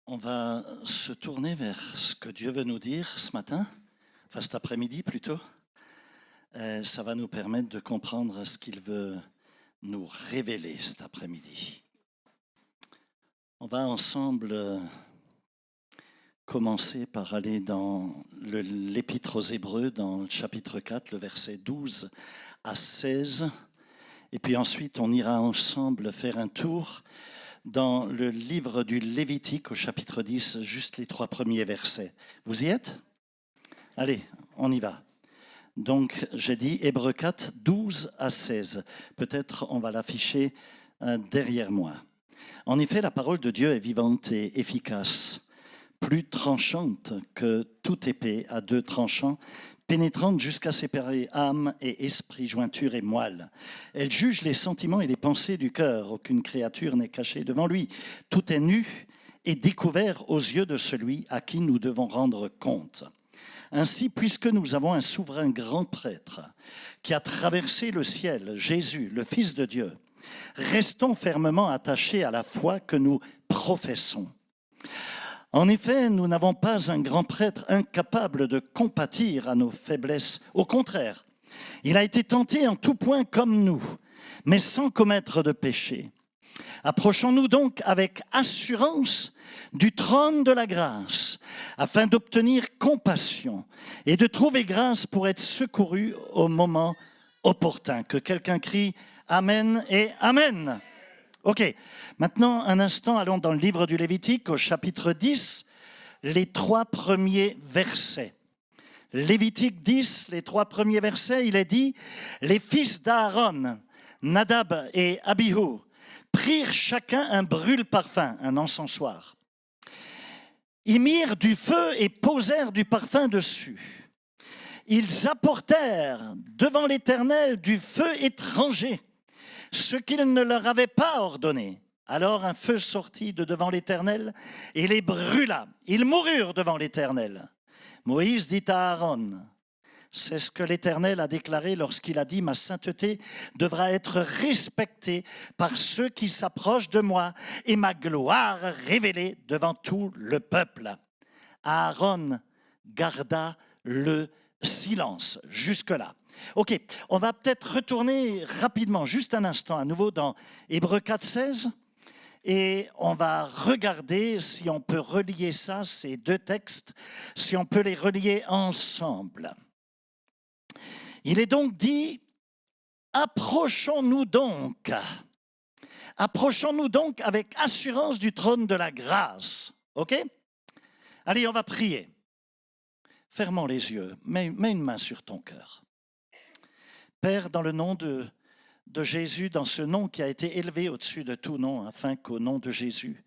On va se tourner vers ce que Dieu veut nous dire ce matin, enfin cet après-midi plutôt. Ça va nous permettre de comprendre ce qu'il veut nous révéler cet après-midi. On va ensemble commencer par aller dans l'Épître aux Hébreux, dans le chapitre 4, le verset 12 à 16. Et puis ensuite, on ira ensemble faire un tour dans le livre du Lévitique au chapitre 10, juste les 3 premiers versets. Vous y êtes? Allez, on y va. Donc, j'ai dit Hébreux 4, 12 à 16. Peut-être on va l'afficher derrière moi. En effet, la parole de Dieu est vivante et efficace, plus tranchante que toute épée à 2 tranchants, pénétrante jusqu'à séparer âme et esprit, jointure et moelle. Elle juge les sentiments et les pensées du cœur. Aucune créature n'est cachée devant lui. Tout est nu et découvert aux yeux de celui à qui nous devons rendre compte. Ainsi, puisque nous avons un souverain grand prêtre qui a traversé le ciel, Jésus, le Fils de Dieu, restons fermement attachés à la foi que nous professons. En effet, nous n'avons pas un grand prêtre incapable de compatir à nos faiblesses. Au contraire, il a été tenté en tout point comme nous, mais sans commettre de péché. Approchons-nous donc avec assurance du trône de la grâce, afin d'obtenir compassion et de trouver grâce pour être secouru au moment opportun. Que quelqu'un crie « Amen » et « Amen ». Ok, maintenant un instant, allons dans le livre du Lévitique au chapitre 10, les 3 premiers versets. Lévitique 10, les 3 premiers versets, il est dit « Les fils d'Aaron, Nadab et Abihu, prirent chacun un brûle-parfum, un encensoir. Ils mirent du feu et posèrent du parfum dessus. Ils apportèrent devant l'Éternel du feu étranger, ce qu'il ne leur avait pas ordonné. Alors un feu sortit de devant l'Éternel et les brûla. Ils moururent devant l'Éternel. Moïse dit à Aaron, c'est ce que l'Éternel a déclaré lorsqu'il a dit « Ma sainteté devra être respectée par ceux qui s'approchent de moi et ma gloire révélée devant tout le peuple. » Aaron garda le silence jusque-là. Ok, on va peut-être retourner rapidement, juste un instant, à nouveau dans Hébreux 4, 16. Et on va regarder si on peut relier ça, ces 2 textes, si on peut les relier ensemble. Il est donc dit, approchons-nous donc avec assurance du trône de la grâce. Ok? Allez, on va prier. Fermons les yeux, mets une main sur ton cœur. Père, dans le nom de Jésus, dans ce nom qui a été élevé au-dessus de tout nom, afin qu'au nom de Jésus,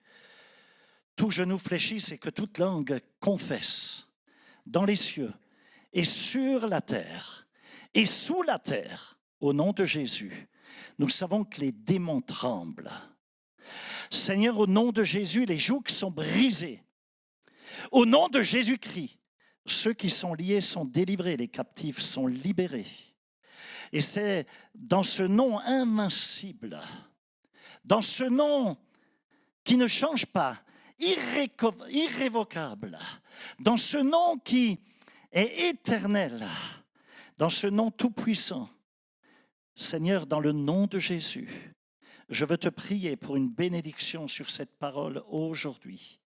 tout genou fléchisse et que toute langue confesse dans les cieux et sur la terre et sous la terre, au nom de Jésus. Nous savons que les démons tremblent. Seigneur, au nom de Jésus, les jougs sont brisés. Au nom de Jésus-Christ, ceux qui sont liés sont délivrés, les captifs sont libérés. Et c'est dans ce nom invincible, dans ce nom qui ne change pas, irrévocable, dans ce nom qui est éternel, dans ce nom tout-puissant, Seigneur, dans le nom de Jésus, je veux te prier pour une bénédiction sur cette parole aujourd'hui.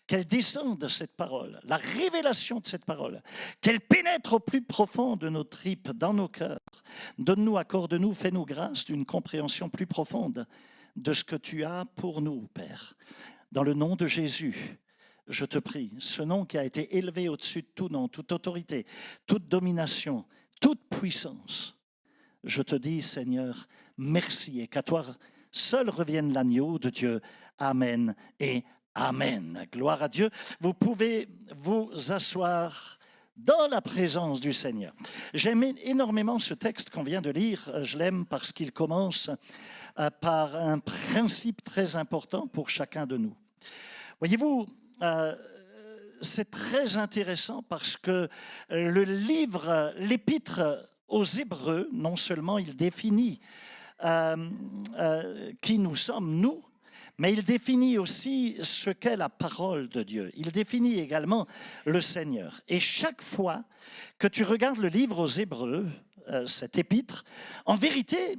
Qu'elle descende, cette parole, la révélation de cette parole, qu'elle pénètre au plus profond de nos tripes, dans nos cœurs. Donne-nous, accorde-nous, fais-nous grâce d'une compréhension plus profonde de ce que tu as pour nous, Père. Dans le nom de Jésus, je te prie, ce nom qui a été élevé au-dessus de tout nom, toute autorité, toute domination, toute puissance, je te dis, Seigneur, merci et qu'à toi seul revienne l'agneau de Dieu. Amen et Amen. Gloire à Dieu. Vous pouvez vous asseoir dans la présence du Seigneur. J'aime énormément ce texte qu'on vient de lire. Je l'aime parce qu'il commence par un principe très important pour chacun de nous. Voyez-vous, c'est très intéressant parce que le livre, l'Épître aux Hébreux, non seulement il définit qui nous sommes, nous, mais il définit aussi ce qu'est la parole de Dieu. Il définit également le Seigneur. Et chaque fois que tu regardes le livre aux Hébreux, cet épître, en vérité,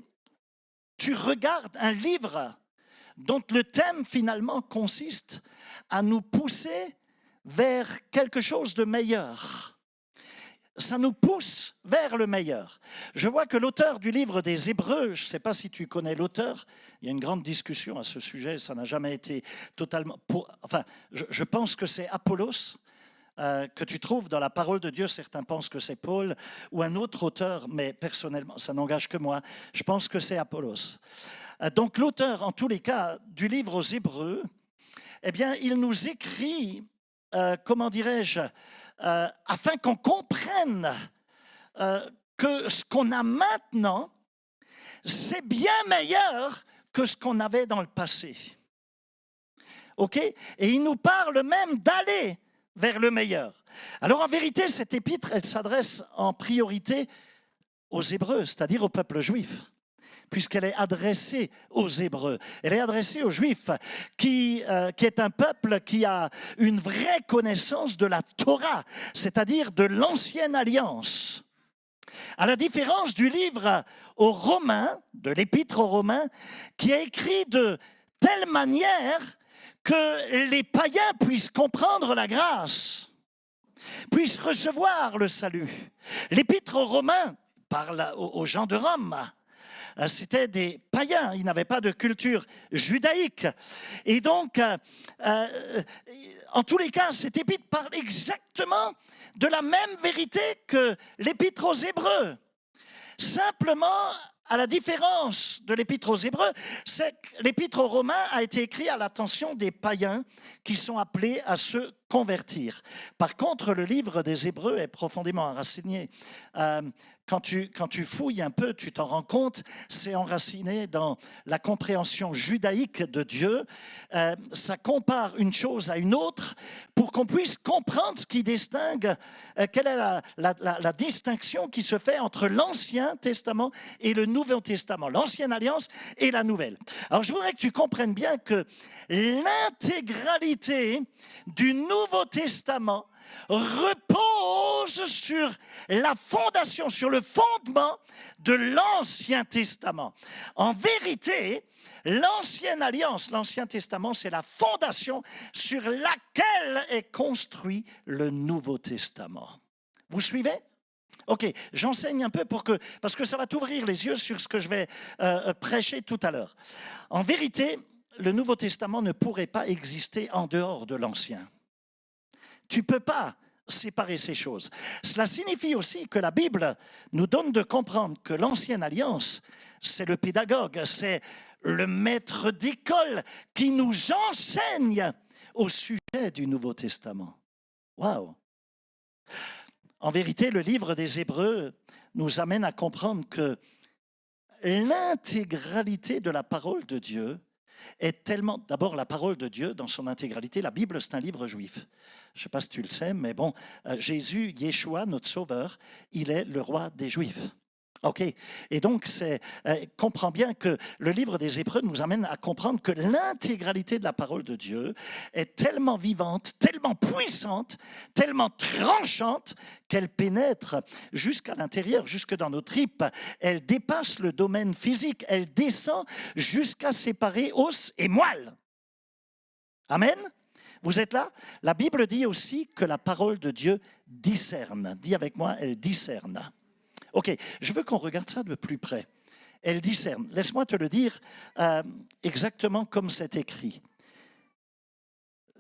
tu regardes un livre dont le thème finalement consiste à nous pousser vers quelque chose de meilleur. Ça nous pousse vers le meilleur. Je vois que l'auteur du livre des Hébreux, je ne sais pas si tu connais l'auteur, il y a une grande discussion à ce sujet, ça n'a jamais été totalement... je pense que c'est Apollos, que tu trouves dans la parole de Dieu. Certains pensent que c'est Paul ou un autre auteur, mais personnellement, ça n'engage que moi. Je pense que c'est Apollos. Donc l'auteur, en tous les cas, du livre aux Hébreux, eh bien, il nous écrit, comment dirais-je, afin qu'on comprenne que ce qu'on a maintenant, c'est bien meilleur que ce qu'on avait dans le passé. OK? Et il nous parle même d'aller vers le meilleur. Alors en vérité, cette épître, elle s'adresse en priorité aux Hébreux, c'est-à-dire au peuple juif, puisqu'elle est adressée aux Hébreux. Elle est adressée aux Juifs, qui est un peuple qui a une vraie connaissance de la Torah, c'est-à-dire de l'Ancienne Alliance. À la différence du livre aux Romains, de l'Épître aux Romains, qui est écrit de telle manière que les païens puissent comprendre la grâce, puissent recevoir le salut. L'Épître aux Romains parle aux gens de Rome. C'était des païens, ils n'avaient pas de culture judaïque. Et donc, en tous les cas, cet épître parle exactement de la même vérité que l'épître aux Hébreux. Simplement, à la différence de l'épître aux Hébreux, c'est que l'épître aux Romains a été écrit à l'attention des païens qui sont appelés à se convertir. Par contre, le livre des Hébreux est profondément enraciné. Quand tu fouilles un peu, tu t'en rends compte, c'est enraciné dans la compréhension judaïque de Dieu. Ça compare une chose à une autre pour qu'on puisse comprendre ce qui distingue, quelle est la distinction qui se fait entre l'Ancien Testament et le Nouveau Testament, l'Ancienne Alliance et la Nouvelle. Alors je voudrais que tu comprennes bien que l'intégralité du Nouveau Testament repose sur la fondation, sur le fondement de l'Ancien Testament. En vérité, l'Ancienne Alliance, l'Ancien Testament, c'est la fondation sur laquelle est construit le Nouveau Testament. Vous suivez ? Ok, j'enseigne un peu parce que ça va t'ouvrir les yeux sur ce que je vais prêcher tout à l'heure. En vérité, le Nouveau Testament ne pourrait pas exister en dehors de l'Ancien. Tu ne peux pas séparer ces choses. Cela signifie aussi que la Bible nous donne de comprendre que l'Ancienne Alliance, c'est le pédagogue, c'est le maître d'école qui nous enseigne au sujet du Nouveau Testament. Waouh! En vérité, le livre des Hébreux nous amène à comprendre que l'intégralité de la parole de Dieu est tellement... D'abord, la parole de Dieu dans son intégralité, la Bible, c'est un livre juif. Je ne sais pas si tu le sais, mais bon, Jésus, Yeshua, notre sauveur, il est le roi des Juifs. OK. Et donc, comprends bien que le livre des Hébreux nous amène à comprendre que l'intégralité de la parole de Dieu est tellement vivante, tellement puissante, tellement tranchante qu'elle pénètre jusqu'à l'intérieur, jusque dans nos tripes. Elle dépasse le domaine physique, elle descend jusqu'à séparer os et moelle. Amen. Vous êtes là? La Bible dit aussi que la parole de Dieu discerne. Dis avec moi, elle discerne. Ok, je veux qu'on regarde ça de plus près. Elle discerne. Laisse-moi te le dire exactement comme c'est écrit.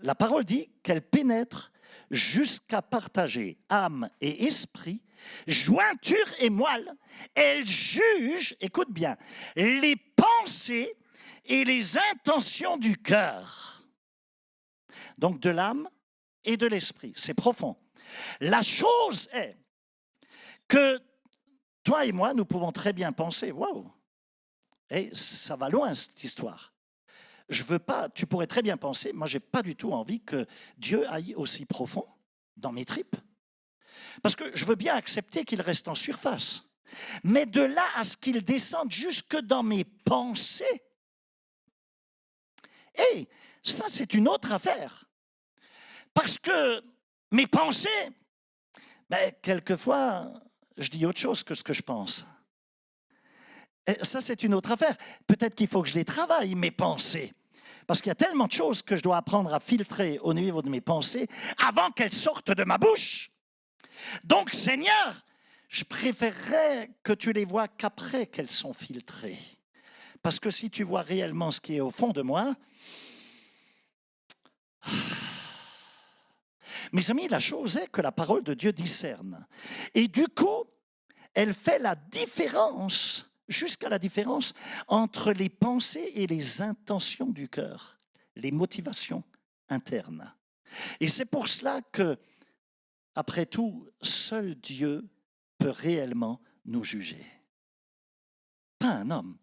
La parole dit qu'elle pénètre jusqu'à partager âme et esprit, jointure et moelle. Elle juge, écoute bien, les pensées et les intentions du cœur. Donc de l'âme et de l'esprit. C'est profond. La chose est que toi et moi, nous pouvons très bien penser, waouh, et ça va loin cette histoire. Je veux pas, tu pourrais très bien penser, moi j'ai pas du tout envie que Dieu aille aussi profond dans mes tripes. Parce que je veux bien accepter qu'il reste en surface. Mais de là à ce qu'il descende jusque dans mes pensées Hey, ça c'est une autre affaire. Parce que mes pensées, quelquefois, je dis autre chose que ce que je pense. Et ça c'est une autre affaire. Peut-être qu'il faut que je les travaille, mes pensées. Parce qu'il y a tellement de choses que je dois apprendre à filtrer au niveau de mes pensées avant qu'elles sortent de ma bouche. Donc, Seigneur, je préférerais que tu les vois qu'après qu'elles sont filtrées. Parce que si tu vois réellement ce qui est au fond de moi, mes amis, la chose est que la parole de Dieu discerne. Et du coup, elle fait la différence, jusqu'à la différence, entre les pensées et les intentions du cœur, les motivations internes. Et c'est pour cela que, après tout, seul Dieu peut réellement nous juger. Pas un homme.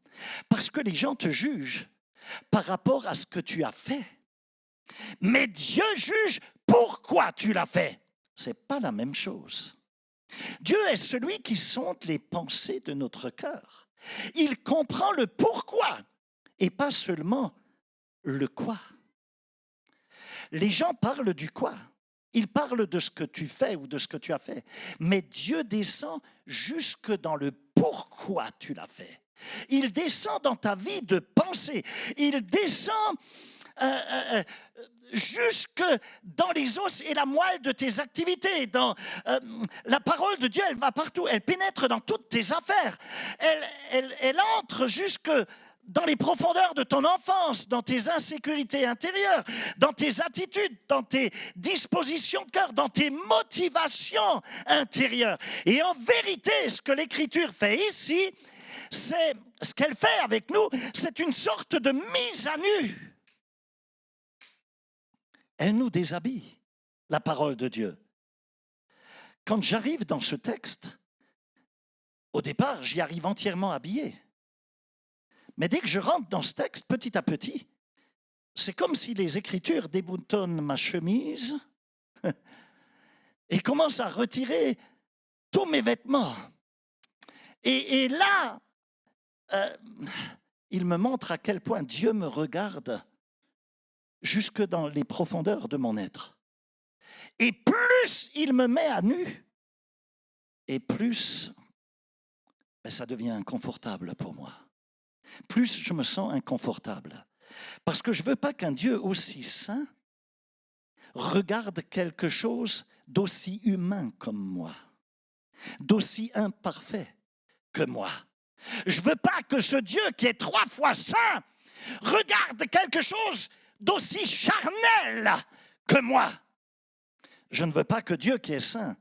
Parce que les gens te jugent par rapport à ce que tu as fait. Mais Dieu juge pourquoi tu l'as fait. Ce n'est pas la même chose. Dieu est celui qui sonde les pensées de notre cœur. Il comprend le pourquoi et pas seulement le quoi. Les gens parlent du quoi. Ils parlent de ce que tu fais ou de ce que tu as fait. Mais Dieu descend jusque dans le pourquoi tu l'as fait. Il descend dans ta vie de pensée. Il descend jusque dans les os et la moelle de tes activités. La parole de Dieu, elle va partout. Elle pénètre dans toutes tes affaires. Elle entre jusque dans les profondeurs de ton enfance, dans tes insécurités intérieures, dans tes attitudes, dans tes dispositions de cœur, dans tes motivations intérieures. Et en vérité, ce que l'Écriture fait ici, c'est ce qu'elle fait avec nous, c'est une sorte de mise à nu. Elle nous déshabille, la parole de Dieu. Quand j'arrive dans ce texte, au départ, j'y arrive entièrement habillé. Mais dès que je rentre dans ce texte, petit à petit, c'est comme si les Écritures déboutonnent ma chemise et commencent à retirer tous mes vêtements. Et là, il me montre à quel point Dieu me regarde jusque dans les profondeurs de mon être. Et plus il me met à nu, et plus ça devient inconfortable pour moi. Plus je me sens inconfortable. Parce que je ne veux pas qu'un Dieu aussi saint regarde quelque chose d'aussi humain comme moi, d'aussi imparfait que moi. Je ne veux pas que ce Dieu qui est 3 fois saint regarde quelque chose d'aussi charnel que moi. Je ne veux pas que Dieu qui est saint,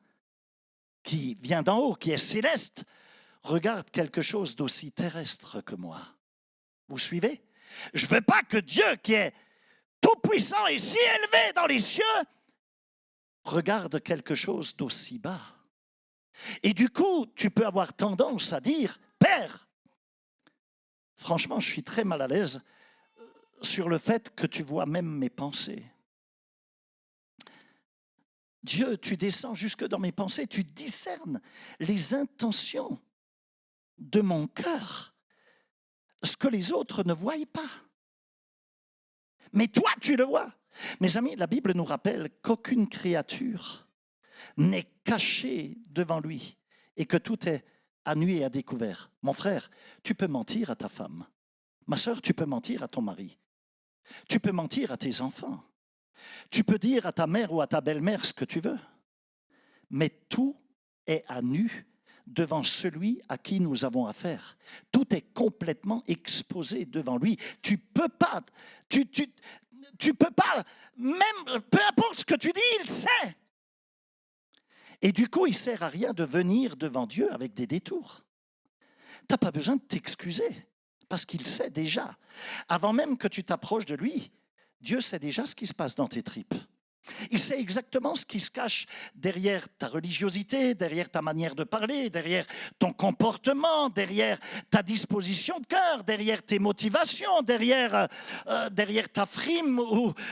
qui vient d'en haut, qui est céleste, regarde quelque chose d'aussi terrestre que moi. Vous suivez? Je ne veux pas que Dieu qui est tout-puissant et si élevé dans les cieux regarde quelque chose d'aussi bas. Et du coup, tu peux avoir tendance à dire, Père, franchement, je suis très mal à l'aise sur le fait que tu vois même mes pensées. Dieu, tu descends jusque dans mes pensées, tu discernes les intentions de mon cœur, ce que les autres ne voient pas. Mais toi, tu le vois. Mes amis, la Bible nous rappelle qu'aucune créature n'est cachée devant lui et que tout est à nu et à découvert. Mon frère, tu peux mentir à ta femme. Ma sœur, tu peux mentir à ton mari. Tu peux mentir à tes enfants. Tu peux dire à ta mère ou à ta belle-mère ce que tu veux. Mais tout est à nu devant celui à qui nous avons affaire. Tout est complètement exposé devant lui. Tu peux pas, tu peux pas, même peu importe ce que tu dis, il sait. Et du coup, il ne sert à rien de venir devant Dieu avec des détours. Tu n'as pas besoin de t'excuser, parce qu'il sait déjà. Avant même que tu t'approches de lui, Dieu sait déjà ce qui se passe dans tes tripes. Il sait exactement ce qui se cache derrière ta religiosité, derrière ta manière de parler, derrière ton comportement, derrière ta disposition de cœur, derrière tes motivations, derrière ta frime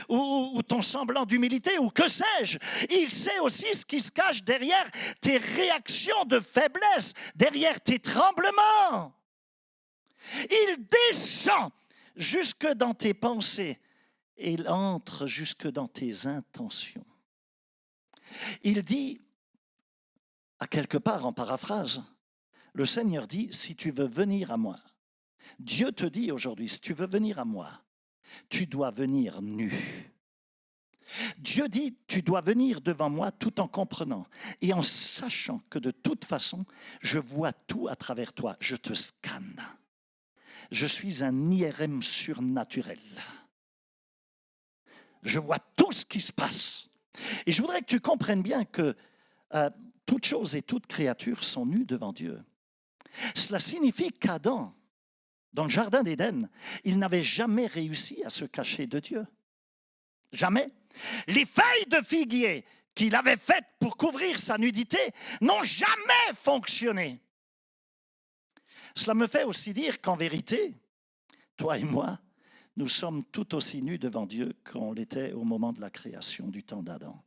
ou ton semblant d'humilité ou que sais-je. Il sait aussi ce qui se cache derrière tes réactions de faiblesse, derrière tes tremblements. Il descend jusque dans tes pensées et il entre jusque dans tes intentions. Il dit, à quelque part en paraphrase, le Seigneur dit, si tu veux venir à moi, Dieu te dit aujourd'hui, si tu veux venir à moi, tu dois venir nu. Dieu dit, tu dois venir devant moi tout en comprenant et en sachant que de toute façon, je vois tout à travers toi, je te scanne. Je suis un IRM surnaturel. Je vois tout ce qui se passe. Et je voudrais que tu comprennes bien que toute chose et toute créature sont nues devant Dieu. Cela signifie qu'Adam, dans le jardin d'Éden, il n'avait jamais réussi à se cacher de Dieu. Jamais. Les feuilles de figuier qu'il avait faites pour couvrir sa nudité n'ont jamais fonctionné. Cela me fait aussi dire qu'en vérité, toi et moi, nous sommes tout aussi nus devant Dieu qu'on l'était au moment de la création du temps d'Adam.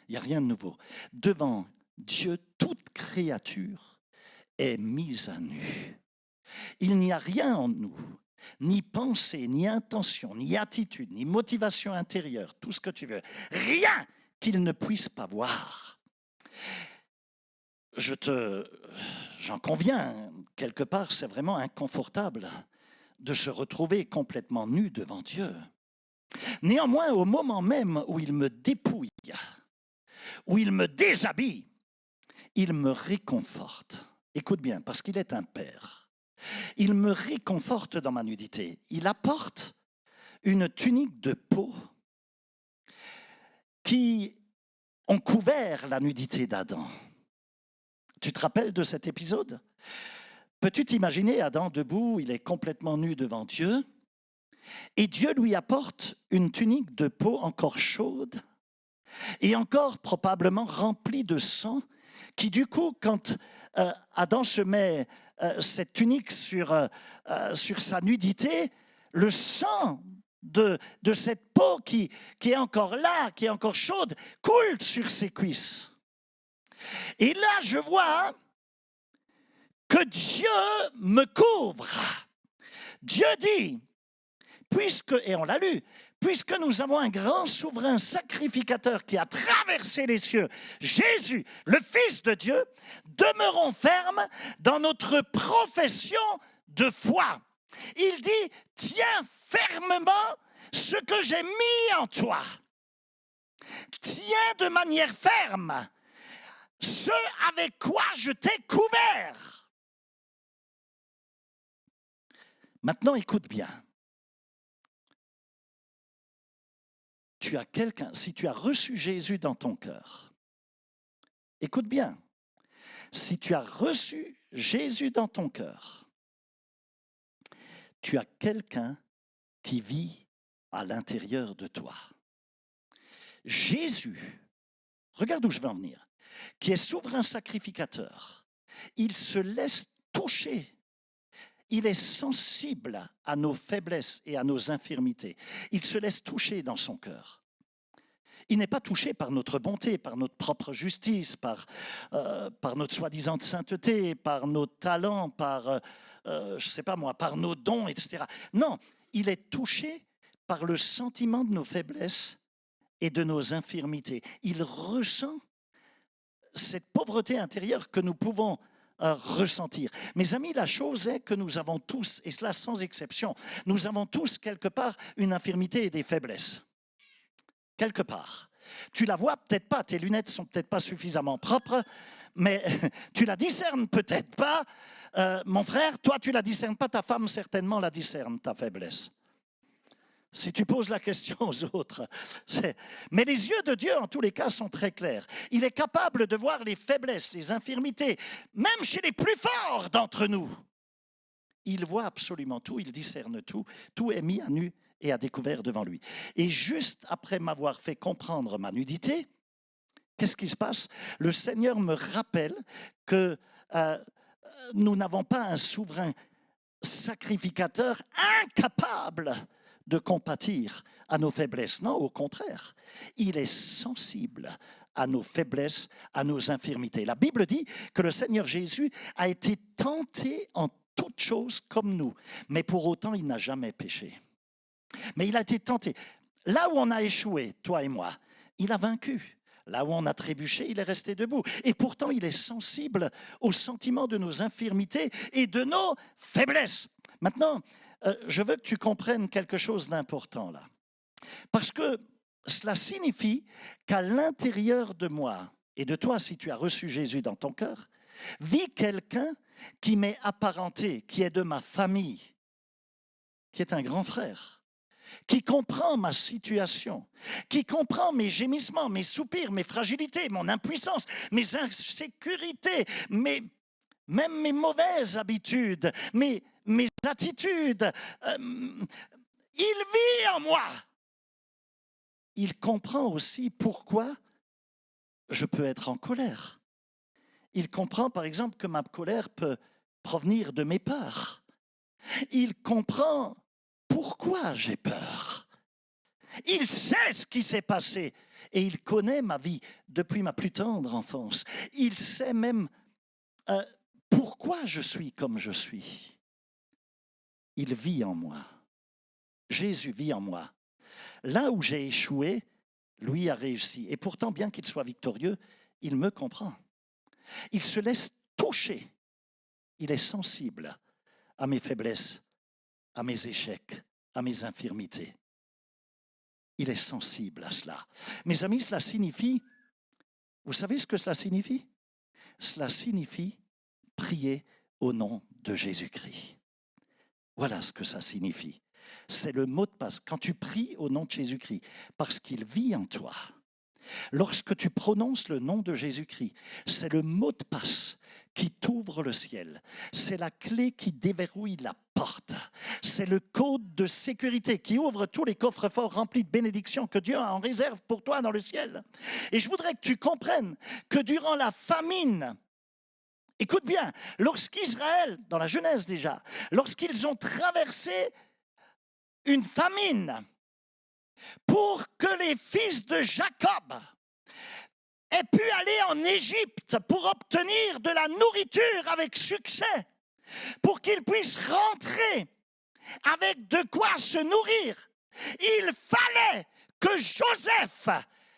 Il n'y a rien de nouveau. Devant Dieu, toute créature est mise à nu. Il n'y a rien en nous, ni pensée, ni intention, ni attitude, ni motivation intérieure, tout ce que tu veux, rien qu'il ne puisse pas voir. J'en conviens, quelque part, c'est vraiment inconfortable de se retrouver complètement nu devant Dieu. Néanmoins, au moment même où il me dépouille, où il me déshabille, il me réconforte. Écoute bien, parce qu'il est un père. Il me réconforte dans ma nudité. Il apporte une tunique de peau qui ont couvert la nudité d'Adam. Tu te rappelles de cet épisode? Peux-tu t'imaginer Adam debout, il est complètement nu devant Dieu, et Dieu lui apporte une tunique de peau encore chaude et encore probablement remplie de sang, qui du coup, quand Adam se met cette tunique sur sa nudité, le sang de cette peau qui est encore là, qui est encore chaude, coule sur ses cuisses. Et là, je vois que Dieu me couvre. Dieu dit, puisque, et on l'a lu, puisque nous avons un grand souverain sacrificateur qui a traversé les cieux, Jésus, le Fils de Dieu, demeurons fermes dans notre profession de foi. Il dit, tiens fermement ce que j'ai mis en toi. Tiens de manière ferme ce avec quoi je t'ai couvert. Maintenant, écoute bien. Tu as quelqu'un, si tu as reçu Jésus dans ton cœur, écoute bien, si tu as reçu Jésus dans ton cœur, tu as quelqu'un qui vit à l'intérieur de toi. Jésus, regarde où je veux en venir, qui est souverain sacrificateur, il se laisse toucher. Il est sensible à nos faiblesses et à nos infirmités. Il se laisse toucher dans son cœur. Il n'est pas touché par notre bonté, par notre propre justice, par notre soi-disant sainteté, par nos talents, par, je sais pas moi, par nos dons, etc. Non, il est touché par le sentiment de nos faiblesses et de nos infirmités. Il ressent cette pauvreté intérieure que nous pouvons ressentir. Mes amis, la chose est que nous avons tous, et cela sans exception, nous avons tous quelque part une infirmité et des faiblesses. Quelque part. Tu la vois peut-être pas, tes lunettes sont peut-être pas suffisamment propres, mais tu la discernes peut-être pas. Mon frère, toi tu la discernes pas, ta femme certainement la discerne, ta faiblesse. Si tu poses la question aux autres. Mais les yeux de Dieu, en tous les cas, sont très clairs. Il est capable de voir les faiblesses, les infirmités, même chez les plus forts d'entre nous. Il voit absolument tout, il discerne tout. Tout est mis à nu et à découvert devant lui. Et juste après m'avoir fait comprendre ma nudité, qu'est-ce qui se passe? Le Seigneur me rappelle que nous n'avons pas un souverain sacrificateur incapable de compatir à nos faiblesses. Non, au contraire, il est sensible à nos faiblesses, à nos infirmités. La Bible dit que le Seigneur Jésus a été tenté en toutes choses comme nous, mais pour autant, il n'a jamais péché. Mais il a été tenté. Là où on a échoué, toi et moi, il a vaincu. Là où on a trébuché, il est resté debout. Et pourtant, il est sensible aux sentiments de nos infirmités et de nos faiblesses. Maintenant, je veux que tu comprennes quelque chose d'important là. Parce que cela signifie qu'à l'intérieur de moi et de toi, si tu as reçu Jésus dans ton cœur, vit quelqu'un qui m'est apparenté, qui est de ma famille, qui est un grand frère, qui comprend ma situation, qui comprend mes gémissements, mes soupirs, mes fragilités, mon impuissance, mes insécurités, même mes mauvaises habitudes, mes attitudes. Il vit en moi. Il comprend aussi pourquoi je peux être en colère. Il comprend par exemple que ma colère peut provenir de mes peurs. Il comprend pourquoi j'ai peur. Il sait ce qui s'est passé et il connaît ma vie depuis ma plus tendre enfance. Il sait même pourquoi je suis comme je suis. Il vit en moi. Jésus vit en moi. Là où j'ai échoué, lui a réussi. Et pourtant, bien qu'il soit victorieux, il me comprend. Il se laisse toucher. Il est sensible à mes faiblesses, à mes échecs, à mes infirmités. Il est sensible à cela. Mes amis, cela signifie, vous savez ce que cela signifie? Cela signifie prier au nom de Jésus-Christ. Voilà ce que ça signifie. C'est le mot de passe. Quand tu pries au nom de Jésus-Christ, parce qu'il vit en toi, lorsque tu prononces le nom de Jésus-Christ, c'est le mot de passe qui t'ouvre le ciel. C'est la clé qui déverrouille la porte. C'est le code de sécurité qui ouvre tous les coffres-forts remplis de bénédictions que Dieu a en réserve pour toi dans le ciel. Et je voudrais que tu comprennes que durant la famine, écoute bien, lorsqu'Israël, dans la Genèse déjà, lorsqu'ils ont traversé une famine, pour que les fils de Jacob aient pu aller en Égypte pour obtenir de la nourriture avec succès, pour qu'ils puissent rentrer avec de quoi se nourrir, il fallait que Joseph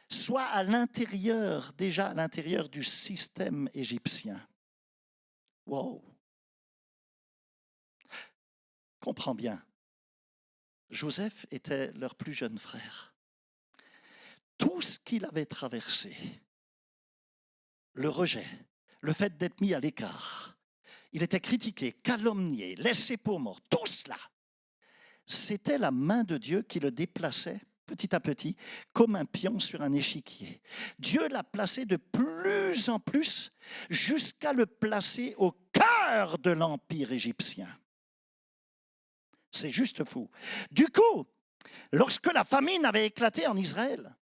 soit à l'intérieur, déjà à l'intérieur du système égyptien. Wow! Comprends bien. Joseph était leur plus jeune frère. Tout ce qu'il avait traversé, le rejet, le fait d'être mis à l'écart, il était critiqué, calomnié, laissé pour mort, tout cela, c'était la main de Dieu qui le déplaçait petit à petit comme un pion sur un échiquier. Dieu l'a placé de plus en plus jusqu'à le placer au cœur de l'empire égyptien. C'est juste fou. Du coup, lorsque la famine avait éclaté en Israël,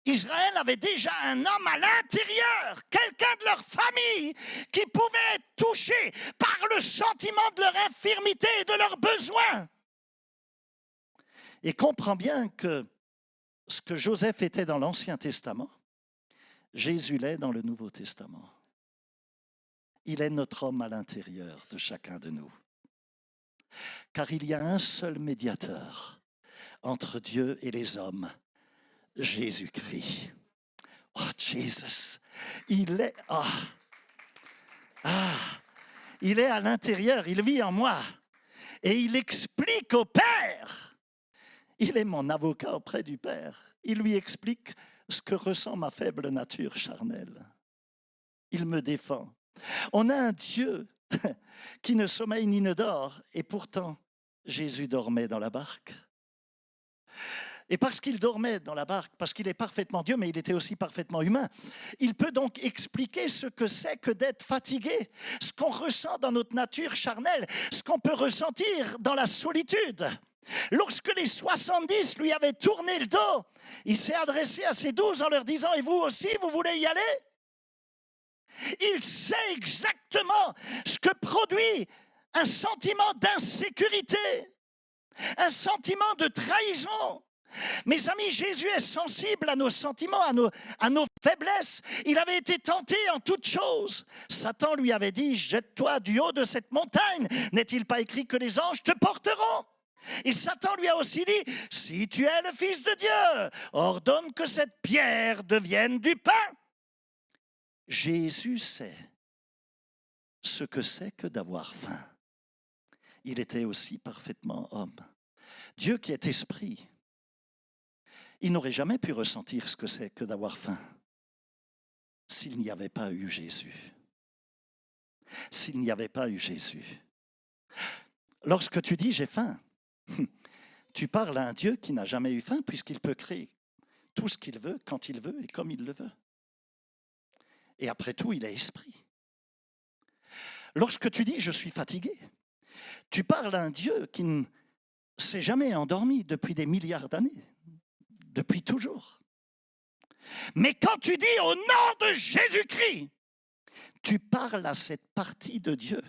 Israël avait déjà un homme à l'intérieur, quelqu'un de leur famille qui pouvait être touché par le sentiment de leur infirmité et de leurs besoins. Et comprends bien que ce que Joseph était dans l'Ancien Testament, Jésus l'est dans le Nouveau Testament. Il est notre homme à l'intérieur de chacun de nous. Car il y a un seul médiateur entre Dieu et les hommes, Jésus-Christ. Oh, Jesus, il est, il est à l'intérieur, il vit en moi. Et il explique au Père. Il est mon avocat auprès du Père. Il lui explique ce que ressent ma faible nature charnelle. Il me défend. On a un Dieu qui ne sommeille ni ne dort, et pourtant, Jésus dormait dans la barque. Et parce qu'il dormait dans la barque, parce qu'il est parfaitement Dieu, mais il était aussi parfaitement humain, il peut donc expliquer ce que c'est que d'être fatigué, ce qu'on ressent dans notre nature charnelle, ce qu'on peut ressentir dans la solitude. Lorsque les 70 lui avaient tourné le dos, il s'est adressé à ses 12 en leur disant « Et vous aussi, vous voulez y aller ?» Il sait exactement ce que produit un sentiment d'insécurité, un sentiment de trahison. Mes amis, Jésus est sensible à nos sentiments, à nos faiblesses. Il avait été tenté en toutes choses. Satan lui avait dit « Jette-toi du haut de cette montagne. N'est-il pas écrit que les anges te porteront ?» Et Satan lui a aussi dit, si tu es le Fils de Dieu, ordonne que cette pierre devienne du pain. Jésus sait ce que c'est que d'avoir faim. Il était aussi parfaitement homme. Dieu qui est esprit, il n'aurait jamais pu ressentir ce que c'est que d'avoir faim s'il n'y avait pas eu Jésus. S'il n'y avait pas eu Jésus. Lorsque tu dis « j'ai faim », tu parles à un Dieu qui n'a jamais eu faim puisqu'il peut créer tout ce qu'il veut, quand il veut et comme il le veut. Et après tout, il est esprit. Lorsque tu dis « je suis fatigué », tu parles à un Dieu qui ne s'est jamais endormi depuis des milliards d'années, depuis toujours. Mais quand tu dis « au nom de Jésus-Christ », tu parles à cette partie de Dieu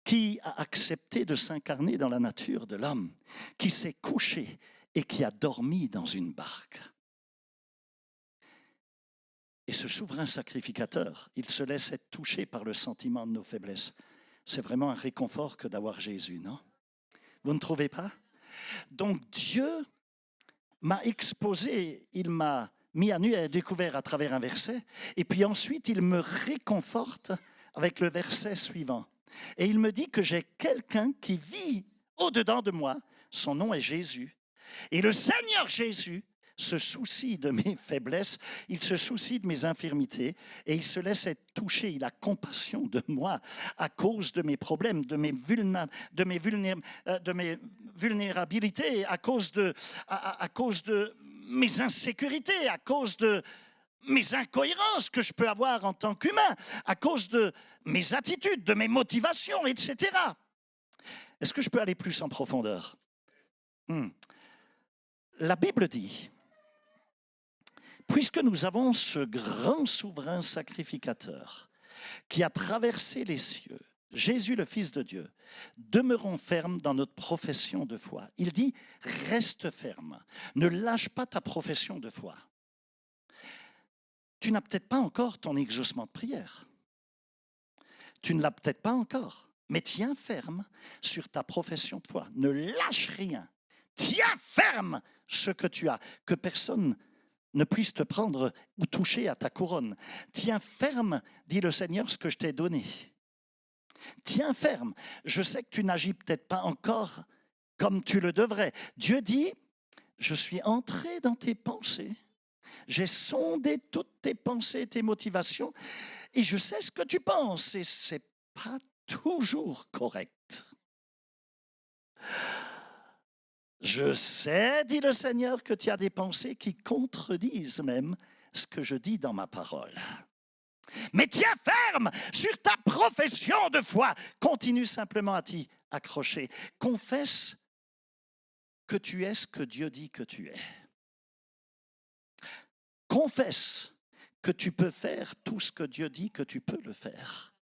qui a accepté de s'incarner dans la nature de l'homme, qui s'est couché et qui a dormi dans une barque. Et ce souverain sacrificateur, il se laisse être touché par le sentiment de nos faiblesses. C'est vraiment un réconfort que d'avoir Jésus, non? Vous ne trouvez pas? Donc Dieu m'a exposé, il m'a mis à nu et à découvert à travers un verset, et puis ensuite il me réconforte avec le verset suivant. Et il me dit que j'ai quelqu'un qui vit au-dedans de moi, son nom est Jésus. Et le Seigneur Jésus se soucie de mes faiblesses, il se soucie de mes infirmités et il se laisse être touché, il a compassion de moi à cause de mes problèmes, de mes vulnérabilités, à cause de mes insécurités, à cause de mes incohérences que je peux avoir en tant qu'humain, à cause de mes attitudes, de mes motivations, etc. Est-ce que je peux aller plus en profondeur? La Bible dit, puisque nous avons ce grand souverain sacrificateur qui a traversé les cieux, Jésus le Fils de Dieu, demeurons fermes dans notre profession de foi. Il dit, reste ferme, ne lâche pas ta profession de foi. Tu n'as peut-être pas encore ton exaucement de prière. Tu ne l'as peut-être pas encore, mais tiens ferme sur ta profession de foi. Ne lâche rien. Tiens ferme ce que tu as, que personne ne puisse te prendre ou toucher à ta couronne. Tiens ferme, dit le Seigneur, ce que je t'ai donné. Tiens ferme. Je sais que tu n'agis peut-être pas encore comme tu le devrais. Dieu dit, je suis entré dans tes pensées. J'ai sondé toutes tes pensées, tes motivations, et je sais ce que tu penses, et ce n'est pas toujours correct. Je sais, dit le Seigneur, que tu as des pensées qui contredisent même ce que je dis dans ma parole. Mais tiens ferme sur ta profession de foi. Continue simplement à t'y accrocher. Confesse que tu es ce que Dieu dit que tu es. Confesse que tu peux faire tout ce que Dieu dit que tu peux le faire.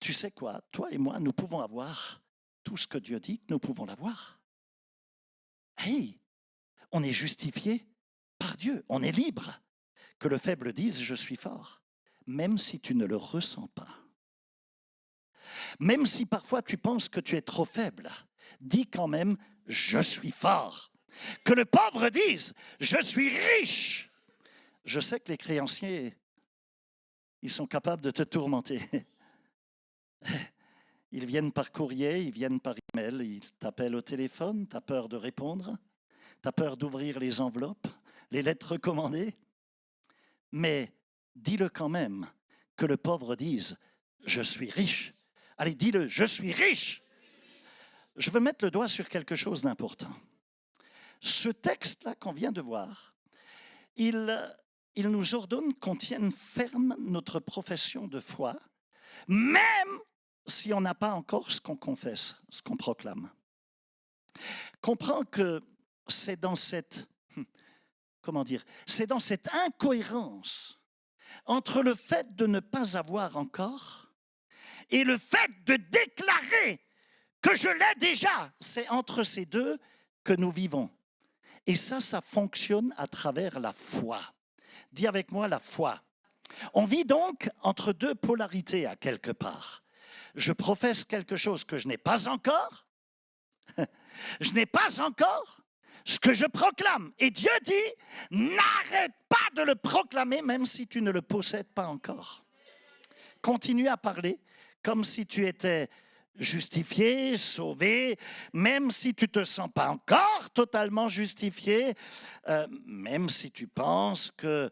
Tu sais quoi? Toi et moi, nous pouvons avoir tout ce que Dieu dit que nous pouvons l'avoir. Hey, on est justifié par Dieu, on est libre. Que le faible dise « je suis fort », même si tu ne le ressens pas. Même si parfois tu penses que tu es trop faible, dis quand même « je suis fort ». Que le pauvre dise « je suis riche ». Je sais que les créanciers, ils sont capables de te tourmenter. Ils viennent par courrier, ils viennent par email, ils t'appellent au téléphone, tu as peur de répondre, tu as peur d'ouvrir les enveloppes, les lettres recommandées. Mais dis-le quand même, que le pauvre dise « je suis riche ». Allez, dis-le « je suis riche ». Je veux mettre le doigt sur quelque chose d'important. Ce texte-là qu'on vient de voir, il nous ordonne qu'on tienne ferme notre profession de foi, même si on n'a pas encore ce qu'on confesse, ce qu'on proclame. Comprends que c'est dans cette, c'est dans cette incohérence entre le fait de ne pas avoir encore et le fait de déclarer que je l'ai déjà. C'est entre ces deux que nous vivons. Et ça fonctionne à travers la foi. Dis avec moi la foi. On vit donc entre deux polarités à quelque part. je professe quelque chose que je n'ai pas encore, je n'ai pas encore ce que je proclame. Et Dieu dit, n'arrête pas de le proclamer même si tu ne le possèdes pas encore. Continue à parler comme si tu étais justifié, sauvé, même si tu ne te sens pas encore totalement justifié, même si tu penses que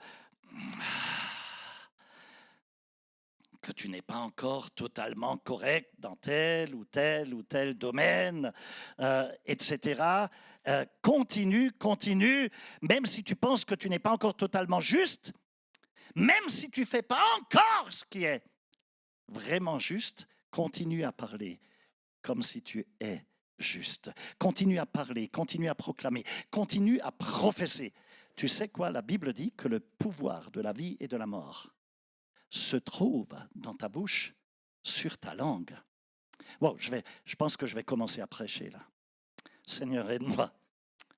tu n'es pas encore totalement correct dans tel ou tel domaine, etc. Continue, même si tu penses que tu n'es pas encore totalement juste, même si tu ne fais pas encore ce qui est vraiment juste, continue à parler comme si tu es juste. Continue à parler, continue à proclamer, continue à professer. Tu sais quoi? La Bible dit que le pouvoir de la vie et de la mort se trouve dans ta bouche, sur ta langue. Wow, je pense que je vais commencer à prêcher là. Seigneur, aide-moi.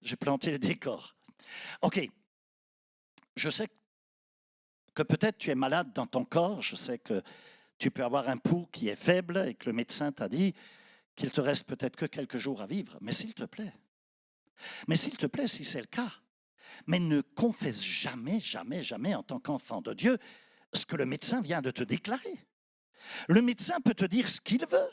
J'ai planté le décor. OK. Je sais que peut-être tu es malade dans ton corps. Je sais que tu peux avoir un pouls qui est faible et que le médecin t'a dit qu'il te reste peut-être que quelques jours à vivre. Mais s'il te plaît, si c'est le cas, mais ne confesse jamais en tant qu'enfant de Dieu ce que le médecin vient de te déclarer. Le médecin peut te dire ce qu'il veut.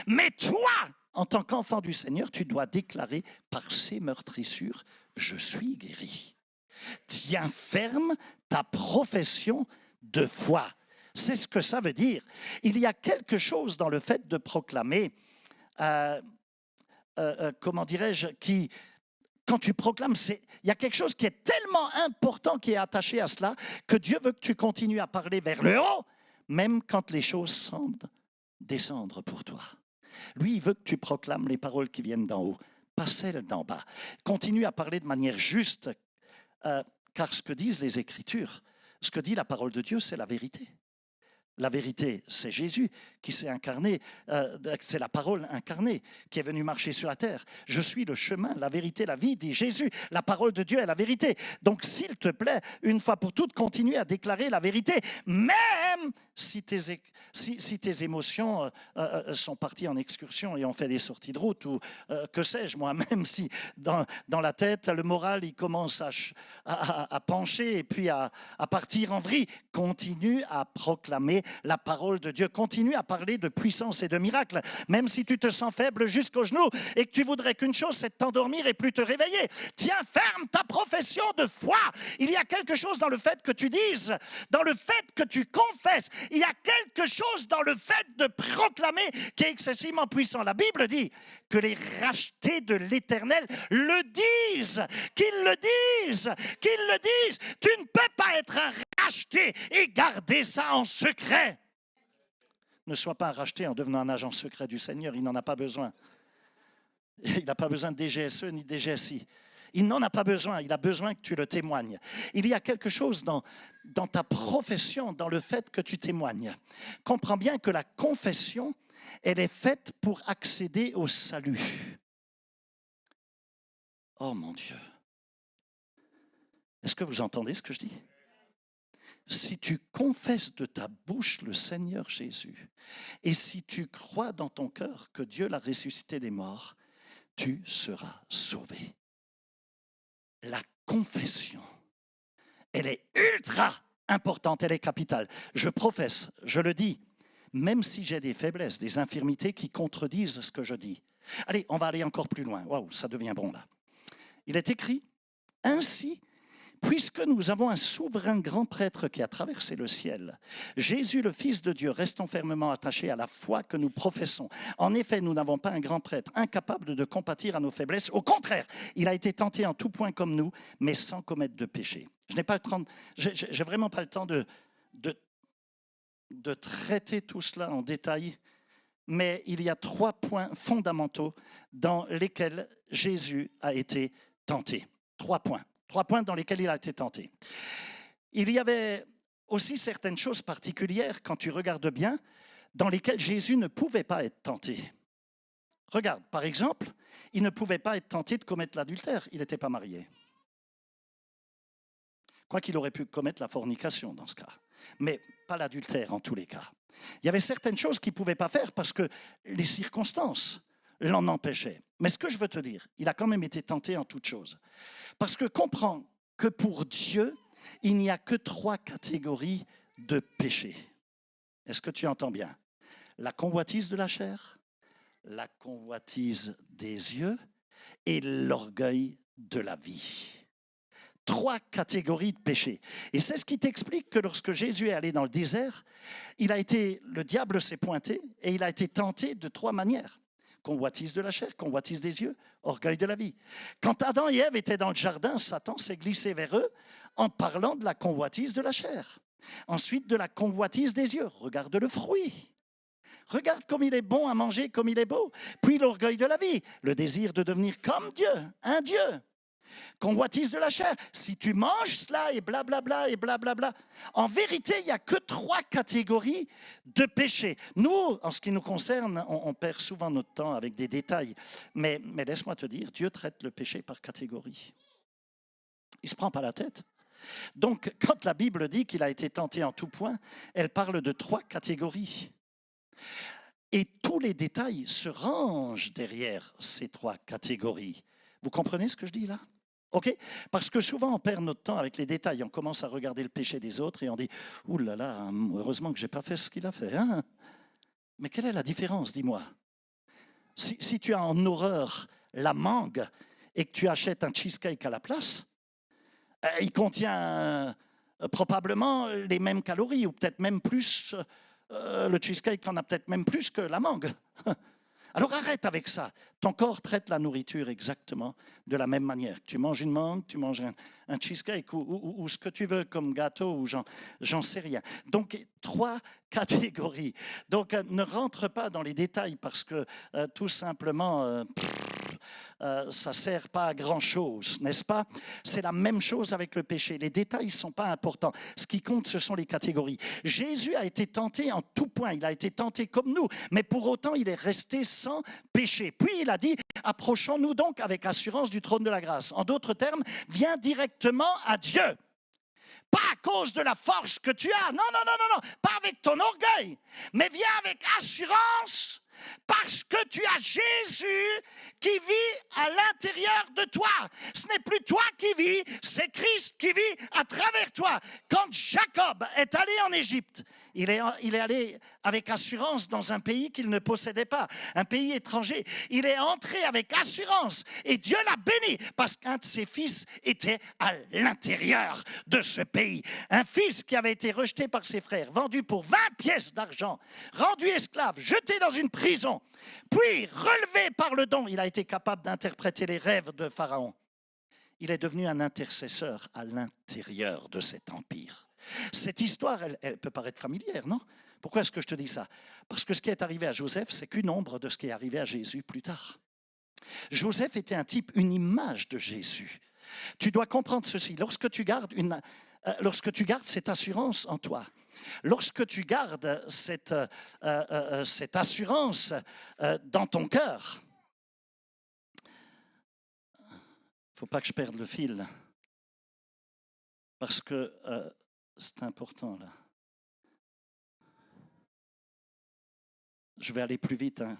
Mais toi, en tant qu'enfant du Seigneur, tu dois déclarer par ses meurtrissures, je suis guéri. Tiens ferme ta profession de foi. C'est ce que ça veut dire. Il y a quelque chose dans le fait de proclamer, comment dirais-je, qui... Quand tu proclames, il y a quelque chose qui est tellement important qui est attaché à cela que Dieu veut que tu continues à parler vers le haut, même quand les choses semblent descendre pour toi. Lui, il veut que tu proclames les paroles qui viennent d'en haut, pas celles d'en bas. Continue à parler de manière juste, car ce que disent les Écritures, ce que dit la parole de Dieu, c'est la vérité. La vérité, c'est Jésus qui s'est incarné, c'est la parole incarnée qui est venue marcher sur la terre. Je suis le chemin, la vérité, la vie, dit Jésus. La parole de Dieu est la vérité. Donc, s'il te plaît, une fois pour toutes, continue à déclarer la vérité, même si tes émotions sont parties en excursion et ont fait des sorties de route, ou que sais-je moi, même si dans la tête, le moral, il commence à pencher et puis à partir en vrille. Continue à proclamer la parole de Dieu. Continue à parler de puissance et de miracles, même si tu te sens faible jusqu'aux genoux et que tu voudrais qu'une chose, c'est de t'endormir et plus te réveiller. Tiens ferme ta profession de foi. Il y a quelque chose dans le fait que tu dises, dans le fait que tu confesses. Il y a quelque chose dans le fait de proclamer qui est excessivement puissant. La Bible dit que les rachetés de l'Éternel le disent, qu'ils le disent. Tu ne peux pas être un racheté et garder ça en secret. Ne sois pas un racheté en devenant un agent secret du Seigneur, il n'en a pas besoin. Il n'a pas besoin de DGSE ni de DGSI. Il n'en a pas besoin, il a besoin que tu le témoignes. Il y a quelque chose dans ta profession, dans le fait que tu témoignes. Comprends bien que la confession, elle est faite pour accéder au salut. Oh mon Dieu. Est-ce que vous entendez ce que je dis? Si tu confesses de ta bouche le Seigneur Jésus, et si tu crois dans ton cœur que Dieu l'a ressuscité des morts, tu seras sauvé. La confession, elle est ultra importante, elle est capitale. Je professe, je le dis, même si j'ai des faiblesses, des infirmités qui contredisent ce que je dis. Allez, on va aller encore plus loin. Waouh, ça devient bon là. Il est écrit, ainsi, puisque nous avons un souverain grand prêtre qui a traversé le ciel, Jésus, le Fils de Dieu, restons fermement attachés à la foi que nous professons. En effet, nous n'avons pas un grand prêtre incapable de compatir à nos faiblesses. Au contraire, il a été tenté en tout point comme nous, mais sans commettre de péché. Je n'ai pas le temps, j'ai vraiment pas le temps de traiter tout cela en détail, mais il y a 3 points fondamentaux dans lesquels Jésus a été tenté. 3 points. 3 points dans lesquels il a été tenté. Il y avait aussi certaines choses particulières, quand tu regardes bien, dans lesquelles Jésus ne pouvait pas être tenté. Regarde, par exemple, il ne pouvait pas être tenté de commettre l'adultère, il n'était pas marié. Quoiqu'il aurait pu commettre la fornication dans ce cas, mais pas l'adultère en tous les cas. Il y avait certaines choses qu'il ne pouvait pas faire parce que les circonstances l'en empêchaient. Mais ce que je veux te dire, il a quand même été tenté en toutes choses. Parce que comprends que pour Dieu, il n'y a que 3 catégories de péché. Est-ce que tu entends bien? La convoitise de la chair, la convoitise des yeux et l'orgueil de la vie. 3 catégories de péchés. Et c'est ce qui t'explique que lorsque Jésus est allé dans le désert, le diable s'est pointé et il a été tenté de 3 manières. Convoitise de la chair, convoitise des yeux, orgueil de la vie. Quand Adam et Ève étaient dans le jardin, Satan s'est glissé vers eux en parlant de la convoitise de la chair. Ensuite, de la convoitise des yeux. Regarde le fruit. Regarde comme il est bon à manger, comme il est beau. Puis l'orgueil de la vie, le désir de devenir comme Dieu, un Dieu. Convoitise de la chair, si tu manges cela et blablabla et blablabla. En vérité, il n'y a que 3 catégories de péchés. Nous, en ce qui nous concerne, on perd souvent notre temps avec des détails. Mais laisse-moi te dire, Dieu traite le péché par catégorie. Il ne se prend pas la tête. Donc, quand la Bible dit qu'il a été tenté en tout point, elle parle de 3 catégories. Et tous les détails se rangent derrière ces 3 catégories. Vous comprenez ce que je dis là? OK? Parce que souvent, on perd notre temps avec les détails. On commence à regarder le péché des autres et on dit « Ouh là là, heureusement que je n'ai pas fait ce qu'il a fait. Hein? » Mais quelle est la différence, dis-moi? Si tu as en horreur la mangue et que tu achètes un cheesecake à la place, il contient probablement les mêmes calories ou peut-être même plus. Le cheesecake en a peut-être même plus que la mangue. Alors arrête avec ça. Ton corps traite la nourriture exactement de la même manière. Tu manges une mangue, tu manges un cheesecake ou ce que tu veux comme gâteau ou j'en sais rien. Donc 3 catégories. Donc ne rentre pas dans les détails parce que tout simplement ça ne sert pas à grand-chose, n'est-ce pas? C'est la même chose avec le péché. Les détails ne sont pas importants. Ce qui compte, ce sont les catégories. Jésus a été tenté en tout point. Il a été tenté comme nous, mais pour autant, il est resté sans péché. Puis il a dit, approchons-nous donc avec assurance du trône de la grâce. En d'autres termes, viens directement à Dieu. Pas à cause de la force que tu as. Non, non, non, non, non. Pas avec ton orgueil. Mais viens avec assurance parce que tu as Jésus qui vit à l'intérieur de toi. Ce n'est plus toi qui vis, c'est Christ qui vit à travers toi. Quand Jacob est allé en Égypte, il est allé avec assurance dans un pays qu'il ne possédait pas, un pays étranger. Il est entré avec assurance et Dieu l'a béni parce qu'un de ses fils était à l'intérieur de ce pays. Un fils qui avait été rejeté par ses frères, vendu pour 20 pièces d'argent, rendu esclave, jeté dans une prison, puis relevé par le don. Il a été capable d'interpréter les rêves de Pharaon. Il est devenu un intercesseur à l'intérieur de cet empire. Cette histoire, elle peut paraître familière, non? Pourquoi est-ce que je te dis ça? Parce que ce qui est arrivé à Joseph, c'est qu'une ombre de ce qui est arrivé à Jésus plus tard. Joseph était un type, une image de Jésus. Tu dois comprendre ceci. Lorsque tu gardes cette assurance en toi, lorsque tu gardes cette assurance dans ton cœur, il ne faut pas que je perde le fil, parce que c'est important là. Je vais aller plus vite. Hein.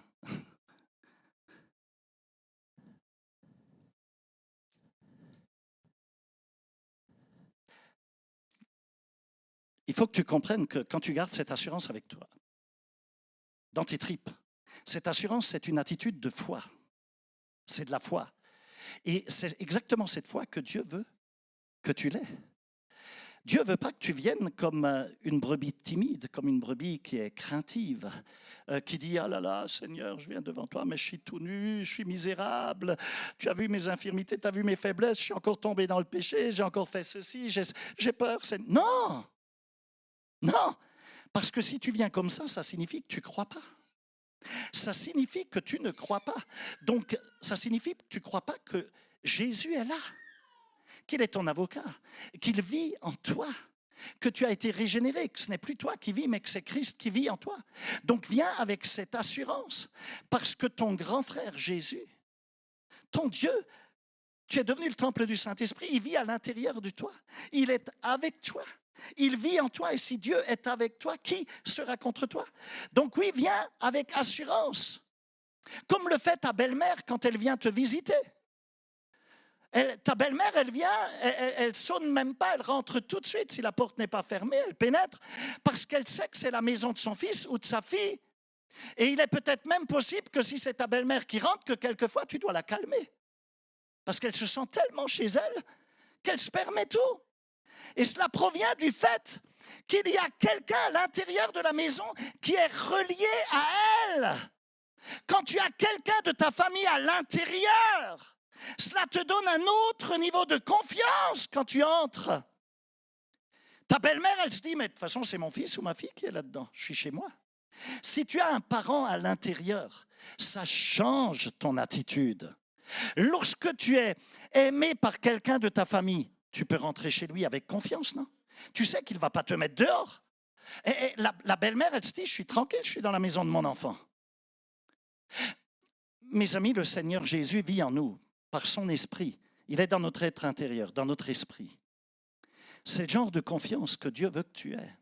Il faut que tu comprennes que quand tu gardes cette assurance avec toi, dans tes tripes, cette assurance, c'est une attitude de foi. C'est de la foi. Et c'est exactement cette foi que Dieu veut que tu l'aies. Dieu ne veut pas que tu viennes comme une brebis timide, comme une brebis qui est craintive, qui dit « Ah là là, Seigneur, je viens devant toi, mais je suis tout nu, je suis misérable. Tu as vu mes infirmités, tu as vu mes faiblesses, je suis encore tombé dans le péché, j'ai encore fait ceci, j'ai peur. » Non! Non! Parce que si tu viens comme ça signifie que tu ne crois pas. Ça signifie que tu ne crois pas. Donc, ça signifie que tu ne crois pas que Jésus est là, qu'il est ton avocat, qu'il vit en toi, que tu as été régénéré, que ce n'est plus toi qui vis, mais que c'est Christ qui vit en toi. Donc viens avec cette assurance, parce que ton grand frère Jésus, ton Dieu, tu es devenu le temple du Saint-Esprit, il vit à l'intérieur de toi, il est avec toi. Il vit en toi et si Dieu est avec toi, qui sera contre toi? Donc oui, viens avec assurance. Comme le fait ta belle-mère quand elle vient te visiter. Ta belle-mère, elle vient, elle sonne même pas, elle rentre tout de suite. Si la porte n'est pas fermée, elle pénètre parce qu'elle sait que c'est la maison de son fils ou de sa fille. Et il est peut-être même possible que si c'est ta belle-mère qui rentre, que quelquefois tu dois la calmer. Parce qu'elle se sent tellement chez elle qu'elle se permet tout. Et cela provient du fait qu'il y a quelqu'un à l'intérieur de la maison qui est relié à elle. Quand tu as quelqu'un de ta famille à l'intérieur, cela te donne un autre niveau de confiance quand tu entres. Ta belle-mère, elle se dit, mais de toute façon, c'est mon fils ou ma fille qui est là-dedans. Je suis chez moi. Si tu as un parent à l'intérieur, ça change ton attitude. Lorsque tu es aimé par quelqu'un de ta famille, tu peux rentrer chez lui avec confiance, non? Tu sais qu'il ne va pas te mettre dehors. Et la belle-mère, elle se dit, je suis tranquille, je suis dans la maison de mon enfant. Mes amis, le Seigneur Jésus vit en nous, par son esprit. Il est dans notre être intérieur, dans notre esprit. C'est le genre de confiance que Dieu veut que tu aies.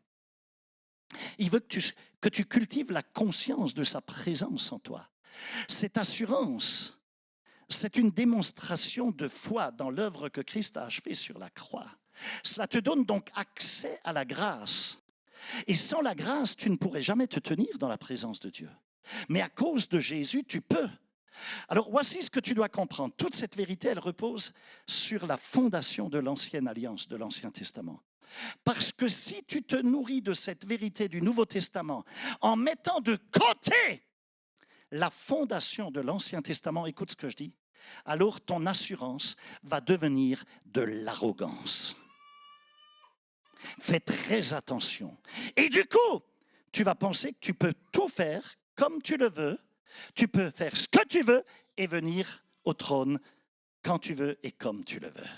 Il veut que tu cultives la conscience de sa présence en toi. Cette assurance, c'est une démonstration de foi dans l'œuvre que Christ a achevée sur la croix. Cela te donne donc accès à la grâce. Et sans la grâce, tu ne pourrais jamais te tenir dans la présence de Dieu. Mais à cause de Jésus, tu peux. Alors voici ce que tu dois comprendre. Toute cette vérité, elle repose sur la fondation de l'ancienne alliance, de l'Ancien Testament. Parce que si tu te nourris de cette vérité du Nouveau Testament en mettant de côté la fondation de l'Ancien Testament, écoute ce que je dis, alors ton assurance va devenir de l'arrogance. Fais très attention. Et du coup, tu vas penser que tu peux tout faire comme tu le veux, tu peux faire ce que tu veux et venir au trône quand tu veux et comme tu le veux.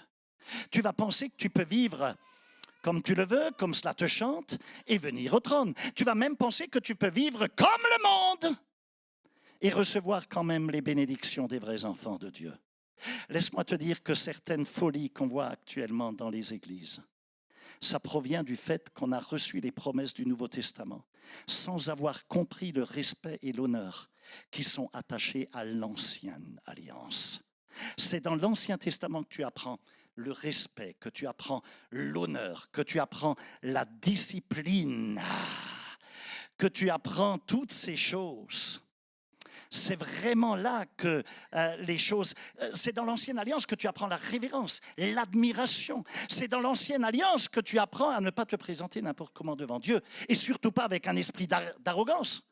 Tu vas penser que tu peux vivre comme tu le veux, comme cela te chante, et venir au trône. Tu vas même penser que tu peux vivre comme le monde et recevoir quand même les bénédictions des vrais enfants de Dieu. Laisse-moi te dire que certaines folies qu'on voit actuellement dans les églises, ça provient du fait qu'on a reçu les promesses du Nouveau Testament sans avoir compris le respect et l'honneur qui sont attachés à l'ancienne alliance. C'est dans l'Ancien Testament que tu apprends le respect, que tu apprends l'honneur, que tu apprends la discipline, que tu apprends toutes ces choses. C'est vraiment là que les choses... c'est dans l'Ancienne Alliance que tu apprends la révérence, l'admiration. C'est dans l'Ancienne Alliance que tu apprends à ne pas te présenter n'importe comment devant Dieu, et surtout pas avec un esprit d'arrogance.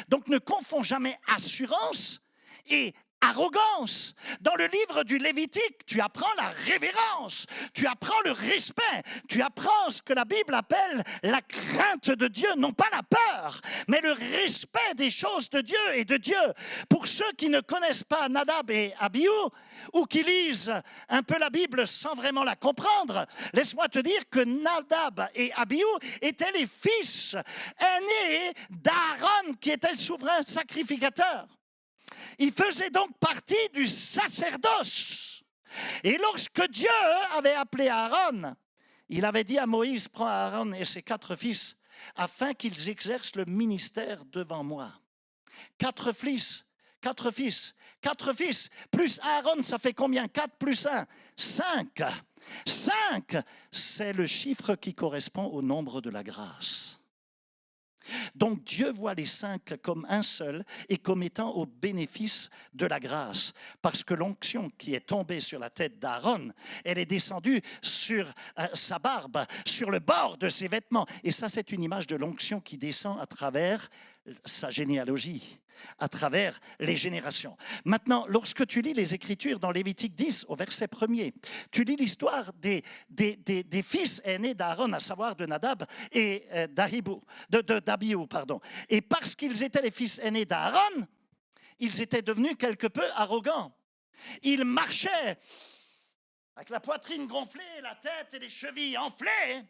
Donc ne confonds jamais assurance et arrogance. Dans le livre du Lévitique, tu apprends la révérence, tu apprends le respect, tu apprends ce que la Bible appelle la crainte de Dieu, non pas la peur, mais le respect des choses de Dieu et de Dieu. Pour ceux qui ne connaissent pas Nadab et Abihu, ou qui lisent un peu la Bible sans vraiment la comprendre, laisse-moi te dire que Nadab et Abihu étaient les fils aînés d'Aaron, qui était le souverain sacrificateur. Ils faisaient donc partie du sacerdoce. Et lorsque Dieu avait appelé Aaron, il avait dit à Moïse, prends Aaron et ses 4 fils, afin qu'ils exercent le ministère devant moi. 4 fils, plus Aaron, ça fait combien? 4 plus 1, 5. 5, c'est le chiffre qui correspond au nombre de la grâce. Donc Dieu voit les 5 comme un seul et comme étant au bénéfice de la grâce. Parce que l'onction qui est tombée sur la tête d'Aaron, elle est descendue sur sa barbe, sur le bord de ses vêtements. Et ça, c'est une image de l'onction qui descend à travers sa généalogie, à travers les générations. Maintenant, lorsque tu lis les Écritures dans Lévitique 10, au verset 1er, tu lis l'histoire des fils aînés d'Aaron, à savoir de Nadab et d'Abihu. Et parce qu'ils étaient les fils aînés d'Aaron, ils étaient devenus quelque peu arrogants. Ils marchaient avec la poitrine gonflée, la tête et les chevilles enflées.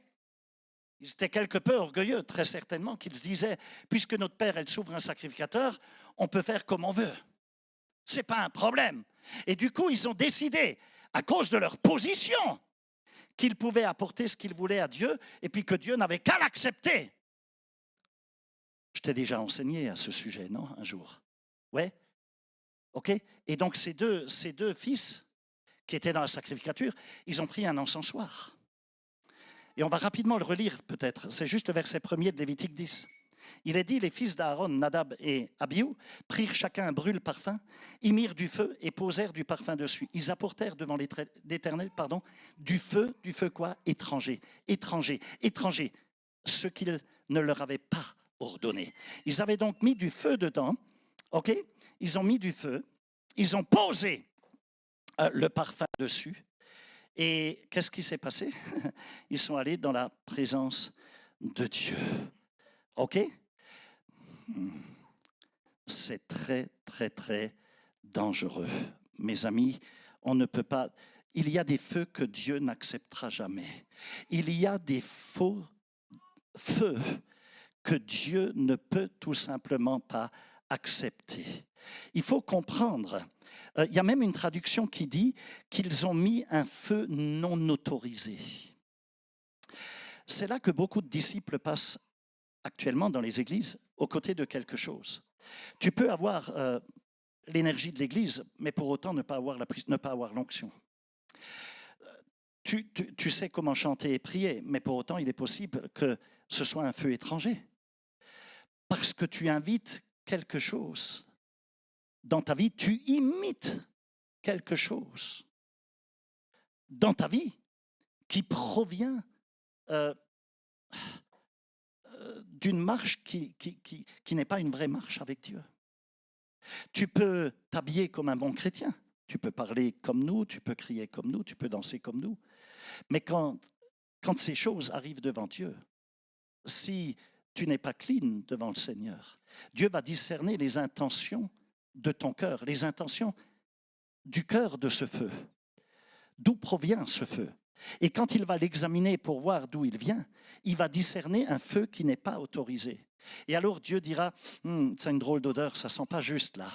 Ils étaient quelque peu orgueilleux, très certainement, qu'ils se disaient, puisque notre Père est le souverain sacrificateur, on peut faire comme on veut. Ce n'est pas un problème. Et du coup, ils ont décidé, à cause de leur position, qu'il pouvait apporter ce qu'il voulait à Dieu et puis que Dieu n'avait qu'à l'accepter. Je t'ai déjà enseigné à ce sujet, non, un jour? Ouais? OK? Et donc ces deux fils qui étaient dans la sacrificature, ils ont pris un encensoir. Et on va rapidement le relire peut-être. C'est juste le verset 1er de Lévitique 10. Il est dit, les fils d'Aaron, Nadab et Abihu, prirent chacun un brûle-parfum, y mirent du feu et posèrent du parfum dessus. Ils apportèrent devant l'Éternel, du feu quoi? Étranger, ce qu'il ne leur avait pas ordonné. Ils avaient donc mis du feu dedans, ok? Ils ont mis du feu, ils ont posé le parfum dessus, et qu'est-ce qui s'est passé? Ils sont allés dans la présence de Dieu. OK? C'est très, très, très dangereux. Mes amis, on ne peut pas... Il y a des feux que Dieu n'acceptera jamais. Il y a des faux feux que Dieu ne peut tout simplement pas accepter. Il faut comprendre. Il y a même une traduction qui dit qu'ils ont mis un feu non autorisé. C'est là que beaucoup de disciples passent actuellement dans les églises aux côtés de quelque chose. Tu peux avoir l'énergie de l'église, mais pour autant ne pas avoir l'onction. Tu sais comment chanter et prier, mais pour autant il est possible que ce soit un feu étranger. Parce que tu invites quelque chose dans ta vie, tu imites quelque chose dans ta vie qui provient d'une marche qui n'est pas une vraie marche avec Dieu. Tu peux t'habiller comme un bon chrétien, tu peux parler comme nous, tu peux crier comme nous, tu peux danser comme nous, mais quand ces choses arrivent devant Dieu, si tu n'es pas clean devant le Seigneur, Dieu va discerner les intentions de ton cœur, les intentions du cœur de ce feu. D'où provient ce feu? Et quand il va l'examiner pour voir d'où il vient, il va discerner un feu qui n'est pas autorisé. Et alors Dieu dira, ça a une drôle d'odeur, ça ne sent pas juste là.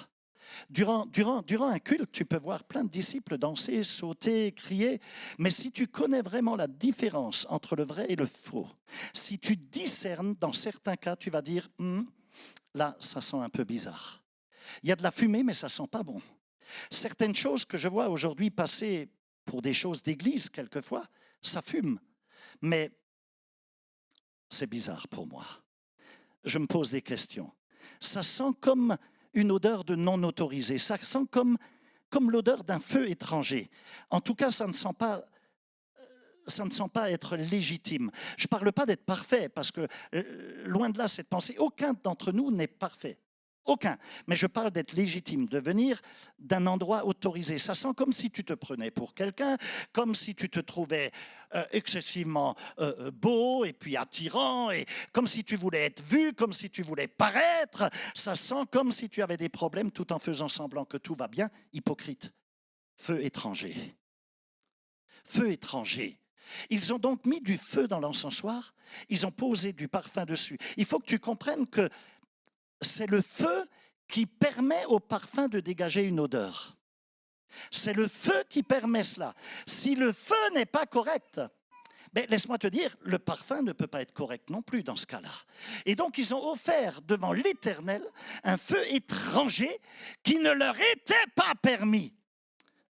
Durant un culte, tu peux voir plein de disciples danser, sauter, crier, mais si tu connais vraiment la différence entre le vrai et le faux, si tu discernes, dans certains cas, tu vas dire, là, ça sent un peu bizarre. Il y a de la fumée, mais ça ne sent pas bon. Certaines choses que je vois aujourd'hui passer pour des choses d'église, quelquefois, ça fume. Mais c'est bizarre pour moi. Je me pose des questions. Ça sent comme une odeur de non autorisé. Ça sent comme l'odeur d'un feu étranger. En tout cas, ça ne sent pas être légitime. Je ne parle pas d'être parfait, parce que loin de là, cette pensée, aucun d'entre nous n'est parfait. Aucun. Mais je parle d'être légitime, de venir d'un endroit autorisé. Ça sent comme si tu te prenais pour quelqu'un, comme si tu te trouvais excessivement beau et puis attirant, et comme si tu voulais être vu, comme si tu voulais paraître. Ça sent comme si tu avais des problèmes tout en faisant semblant que tout va bien. Hypocrite. Feu étranger. Feu étranger. Ils ont donc mis du feu dans l'encensoir, ils ont posé du parfum dessus. Il faut que tu comprennes que c'est le feu qui permet au parfum de dégager une odeur. C'est le feu qui permet cela. Si le feu n'est pas correct, laisse-moi te dire, le parfum ne peut pas être correct non plus dans ce cas-là. Et donc ils ont offert devant l'Éternel un feu étranger qui ne leur était pas permis.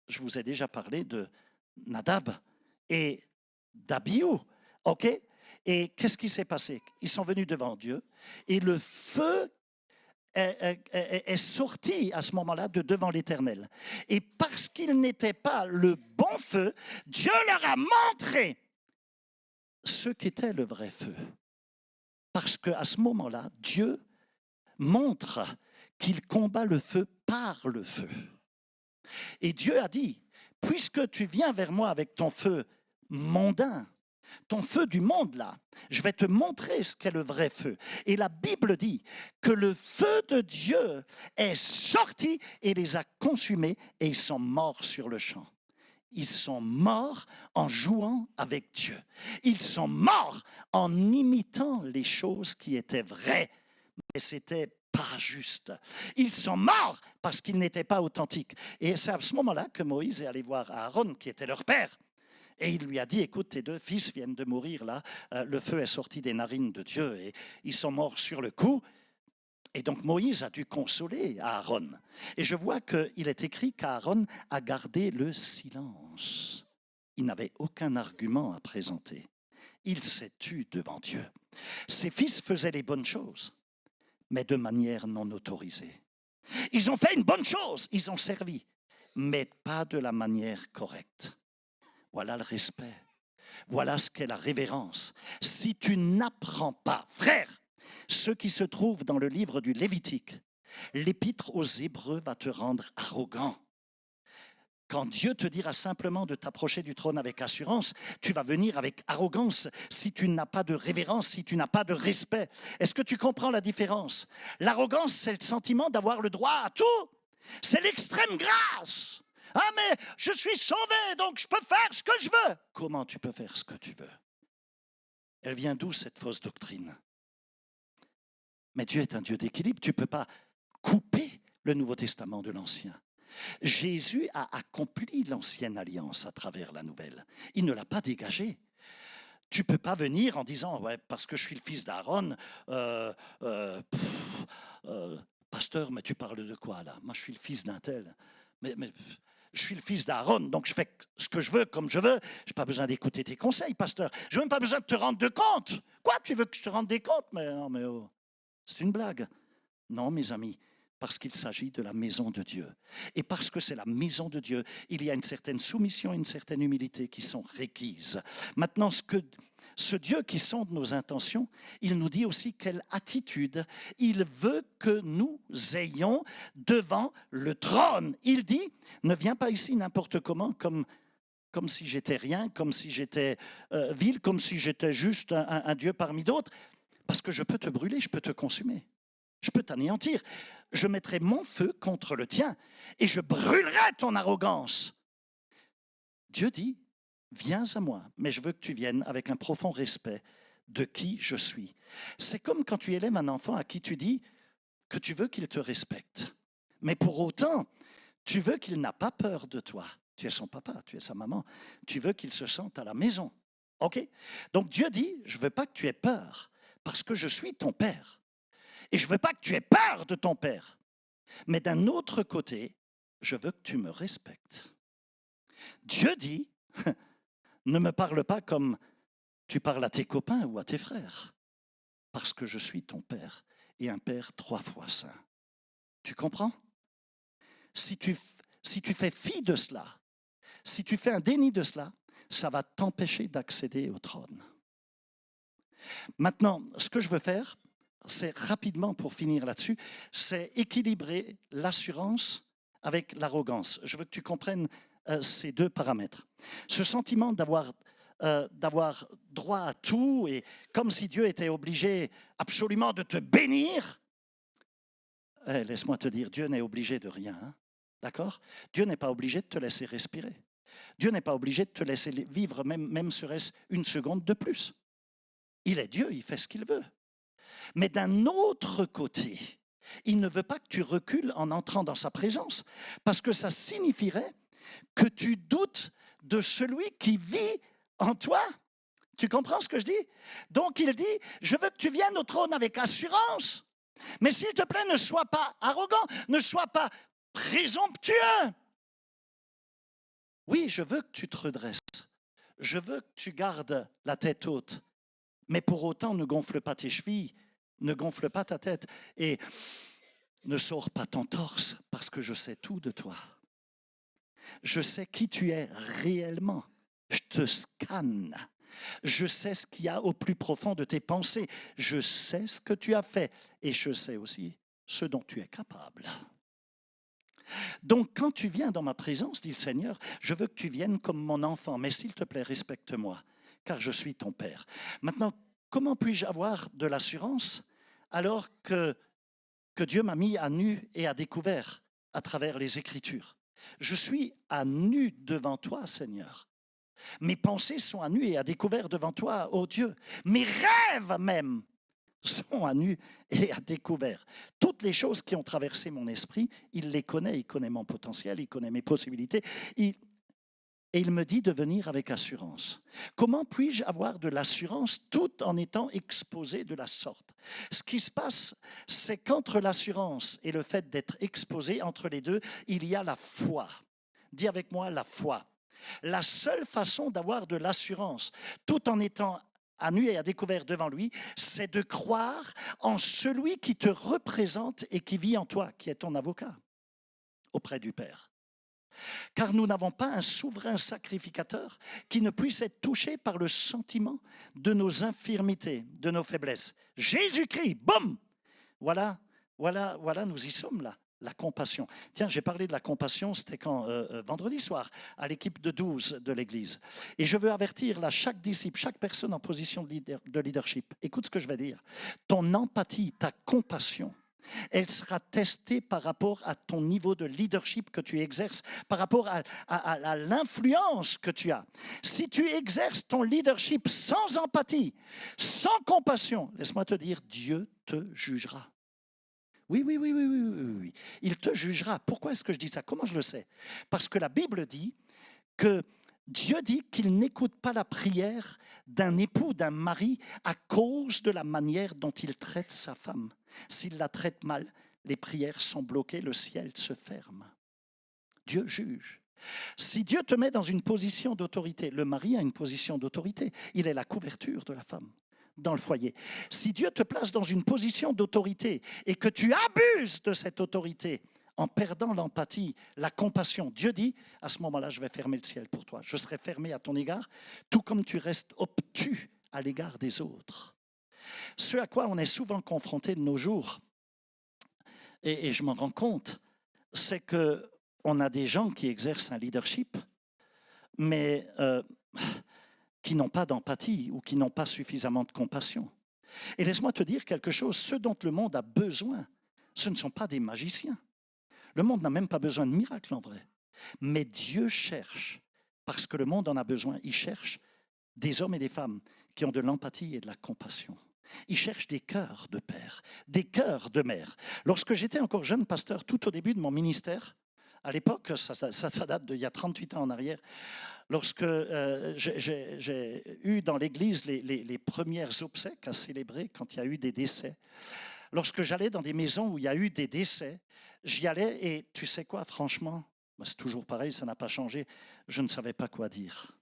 Je vous ai déjà parlé de Nadab et d'Abihu, ok? Et qu'est-ce qui s'est passé? Ils sont venus devant Dieu et le feu est sorti à ce moment-là de devant l'Éternel. Et parce qu'il n'était pas le bon feu, Dieu leur a montré ce qu'était le vrai feu. Parce qu'à ce moment-là, Dieu montre qu'il combat le feu par le feu. Et Dieu a dit, puisque tu viens vers moi avec ton feu mondain, ton feu du monde là, je vais te montrer ce qu'est le vrai feu. Et la Bible dit que le feu de Dieu est sorti et les a consumés et ils sont morts sur le champ. Ils sont morts en jouant avec Dieu. Ils sont morts en imitant les choses qui étaient vraies, mais c'était pas juste. Ils sont morts parce qu'ils n'étaient pas authentiques. Et c'est à ce moment-là que Moïse est allé voir Aaron, qui était leur père. Et il lui a dit, écoute, tes 2 fils viennent de mourir là, le feu est sorti des narines de Dieu et ils sont morts sur le coup. Et donc Moïse a dû consoler Aaron. Et je vois qu'il est écrit qu'Aaron a gardé le silence. Il n'avait aucun argument à présenter. Il s'est tu devant Dieu. Ses fils faisaient les bonnes choses, mais de manière non autorisée. Ils ont fait une bonne chose, ils ont servi, mais pas de la manière correcte. Voilà le respect. Voilà ce qu'est la révérence. Si tu n'apprends pas, frère, ce qui se trouve dans le livre du Lévitique, l'épître aux Hébreux va te rendre arrogant. Quand Dieu te dira simplement de t'approcher du trône avec assurance, tu vas venir avec arrogance si tu n'as pas de révérence, si tu n'as pas de respect. Est-ce que tu comprends la différence? L'arrogance, c'est le sentiment d'avoir le droit à tout. C'est l'extrême grâce. Ah, mais je suis sauvé, donc je peux faire ce que je veux. Comment tu peux faire ce que tu veux? Elle vient d'où cette fausse doctrine? Mais Dieu est un Dieu d'équilibre. Tu ne peux pas couper le Nouveau Testament de l'Ancien. Jésus a accompli l'ancienne alliance à travers la nouvelle. Il ne l'a pas dégagée. Tu ne peux pas venir en disant, ouais, parce que je suis le fils d'Aaron, pasteur, mais tu parles de quoi là? Moi, je suis le fils d'un tel. Mais je suis le fils d'Aaron, donc je fais ce que je veux, comme je veux. Je n'ai pas besoin d'écouter tes conseils, pasteur. Je n'ai même pas besoin de te rendre de compte. Quoi, tu veux que je te rende des comptes? Mais non, mais oh, c'est une blague. Non, mes amis, parce qu'il s'agit de la maison de Dieu. Et parce que c'est la maison de Dieu, il y a une certaine soumission, une certaine humilité qui sont requises. Maintenant, ce Dieu qui sonde nos intentions, il nous dit aussi quelle attitude il veut que nous ayons devant le trône. Il dit, ne viens pas ici n'importe comment, comme si j'étais rien, comme si j'étais vil, comme si j'étais juste un Dieu parmi d'autres, parce que je peux te brûler, je peux te consumer. Je peux t'anéantir. Je mettrai mon feu contre le tien et je brûlerai ton arrogance. Dieu dit, viens à moi, mais je veux que tu viennes avec un profond respect de qui je suis. C'est comme quand tu élèves un enfant à qui tu dis que tu veux qu'il te respecte. Mais pour autant, tu veux qu'il n'a pas peur de toi. Tu es son papa, tu es sa maman. Tu veux qu'il se sente à la maison. OK? Donc Dieu dit, je ne veux pas que tu aies peur parce que je suis ton père. Et je ne veux pas que tu aies peur de ton père. Mais d'un autre côté, je veux que tu me respectes. Dieu dit, ne me parle pas comme tu parles à tes copains ou à tes frères, parce que je suis ton père, et un père 3 fois saint. Tu comprends? Si tu fais fi de cela, si tu fais un déni de cela, ça va t'empêcher d'accéder au trône. Maintenant, ce que je veux faire, c'est rapidement pour finir là-dessus, c'est équilibrer l'assurance avec l'arrogance. Je veux que tu comprennes ces 2 paramètres. Ce sentiment d'avoir droit à tout et comme si Dieu était obligé absolument de te bénir. Laisse-moi te dire, Dieu n'est obligé de rien. Hein? D'accord? Dieu n'est pas obligé de te laisser respirer. Dieu n'est pas obligé de te laisser vivre, même serait-ce une seconde de plus. Il est Dieu, il fait ce qu'il veut. Mais d'un autre côté, il ne veut pas que tu recules en entrant dans sa présence, parce que ça signifierait que tu doutes de celui qui vit en toi. Tu comprends ce que je dis? Donc il dit, je veux que tu viennes au trône avec assurance, mais s'il te plaît, ne sois pas arrogant, ne sois pas présomptueux. Oui, je veux que tu te redresses, je veux que tu gardes la tête haute, mais pour autant ne gonfle pas tes chevilles, ne gonfle pas ta tête et ne sors pas ton torse parce que je sais tout de toi. Je sais qui tu es réellement. Je te scanne. Je sais ce qu'il y a au plus profond de tes pensées. Je sais ce que tu as fait et je sais aussi ce dont tu es capable. Donc, quand tu viens dans ma présence, dit le Seigneur, je veux que tu viennes comme mon enfant, mais s'il te plaît, respecte-moi, car je suis ton Père. Maintenant, comment puis-je avoir de l'assurance alors que Dieu m'a mis à nu et à découvert à travers les Écritures? Je suis à nu devant toi, Seigneur. Mes pensées sont à nu et à découvert devant toi, ô Dieu. Mes rêves même sont à nu et à découvert. Toutes les choses qui ont traversé mon esprit, il les connaît, il connaît mon potentiel, il connaît mes possibilités. Et Et il me dit de venir avec assurance. Comment puis-je avoir de l'assurance tout en étant exposé de la sorte? Ce qui se passe, c'est qu'entre l'assurance et le fait d'être exposé, entre les deux, il y a la foi. Dis avec moi la foi. La seule façon d'avoir de l'assurance, tout en étant à nu et à découvert devant lui, c'est de croire en celui qui te représente et qui vit en toi, qui est ton avocat auprès du Père. Car nous n'avons pas un souverain sacrificateur qui ne puisse être touché par le sentiment de nos infirmités, de nos faiblesses. Jésus-Christ, boum! Voilà, nous y sommes là. La compassion. Tiens, j'ai parlé de la compassion, c'était quand vendredi soir, à l'équipe de 12 de l'Église. Et je veux avertir là chaque disciple, chaque personne en position de leadership. Écoute ce que je vais dire. Ton empathie, ta compassion, elle sera testée par rapport à ton niveau de leadership que tu exerces, par rapport à l'influence que tu as. Si tu exerces ton leadership sans empathie, sans compassion, laisse-moi te dire, Dieu te jugera. Oui. Il te jugera. Pourquoi est-ce que je dis ça? Comment je le sais? Parce que la Bible dit que Dieu dit qu'il n'écoute pas la prière d'un époux, d'un mari, à cause de la manière dont il traite sa femme. S'il la traite mal, les prières sont bloquées, le ciel se ferme. Dieu juge. Si Dieu te met dans une position d'autorité, le mari a une position d'autorité, il est la couverture de la femme dans le foyer. Si Dieu te place dans une position d'autorité et que tu abuses de cette autorité en perdant l'empathie, la compassion, Dieu dit, à ce moment-là, je vais fermer le ciel pour toi. Je serai fermé à ton égard, tout comme tu restes obtus à l'égard des autres. Ce à quoi on est souvent confronté de nos jours, et je m'en rends compte, c'est qu'on a des gens qui exercent un leadership, mais qui n'ont pas d'empathie ou qui n'ont pas suffisamment de compassion. Et laisse-moi te dire quelque chose, ce dont le monde a besoin, ce ne sont pas des magiciens. Le monde n'a même pas besoin de miracles en vrai. Mais Dieu cherche, parce que le monde en a besoin, il cherche des hommes et des femmes qui ont de l'empathie et de la compassion. Il cherche des cœurs de père, des cœurs de mère. Lorsque j'étais encore jeune pasteur, tout au début de mon ministère, à l'époque, ça date d'il y a 38 ans en arrière, lorsque j'ai eu dans l'Église les premières obsèques à célébrer quand il y a eu des décès, lorsque j'allais dans des maisons où il y a eu des décès, j'y allais et tu sais quoi, franchement, c'est toujours pareil, ça n'a pas changé, je ne savais pas quoi dire.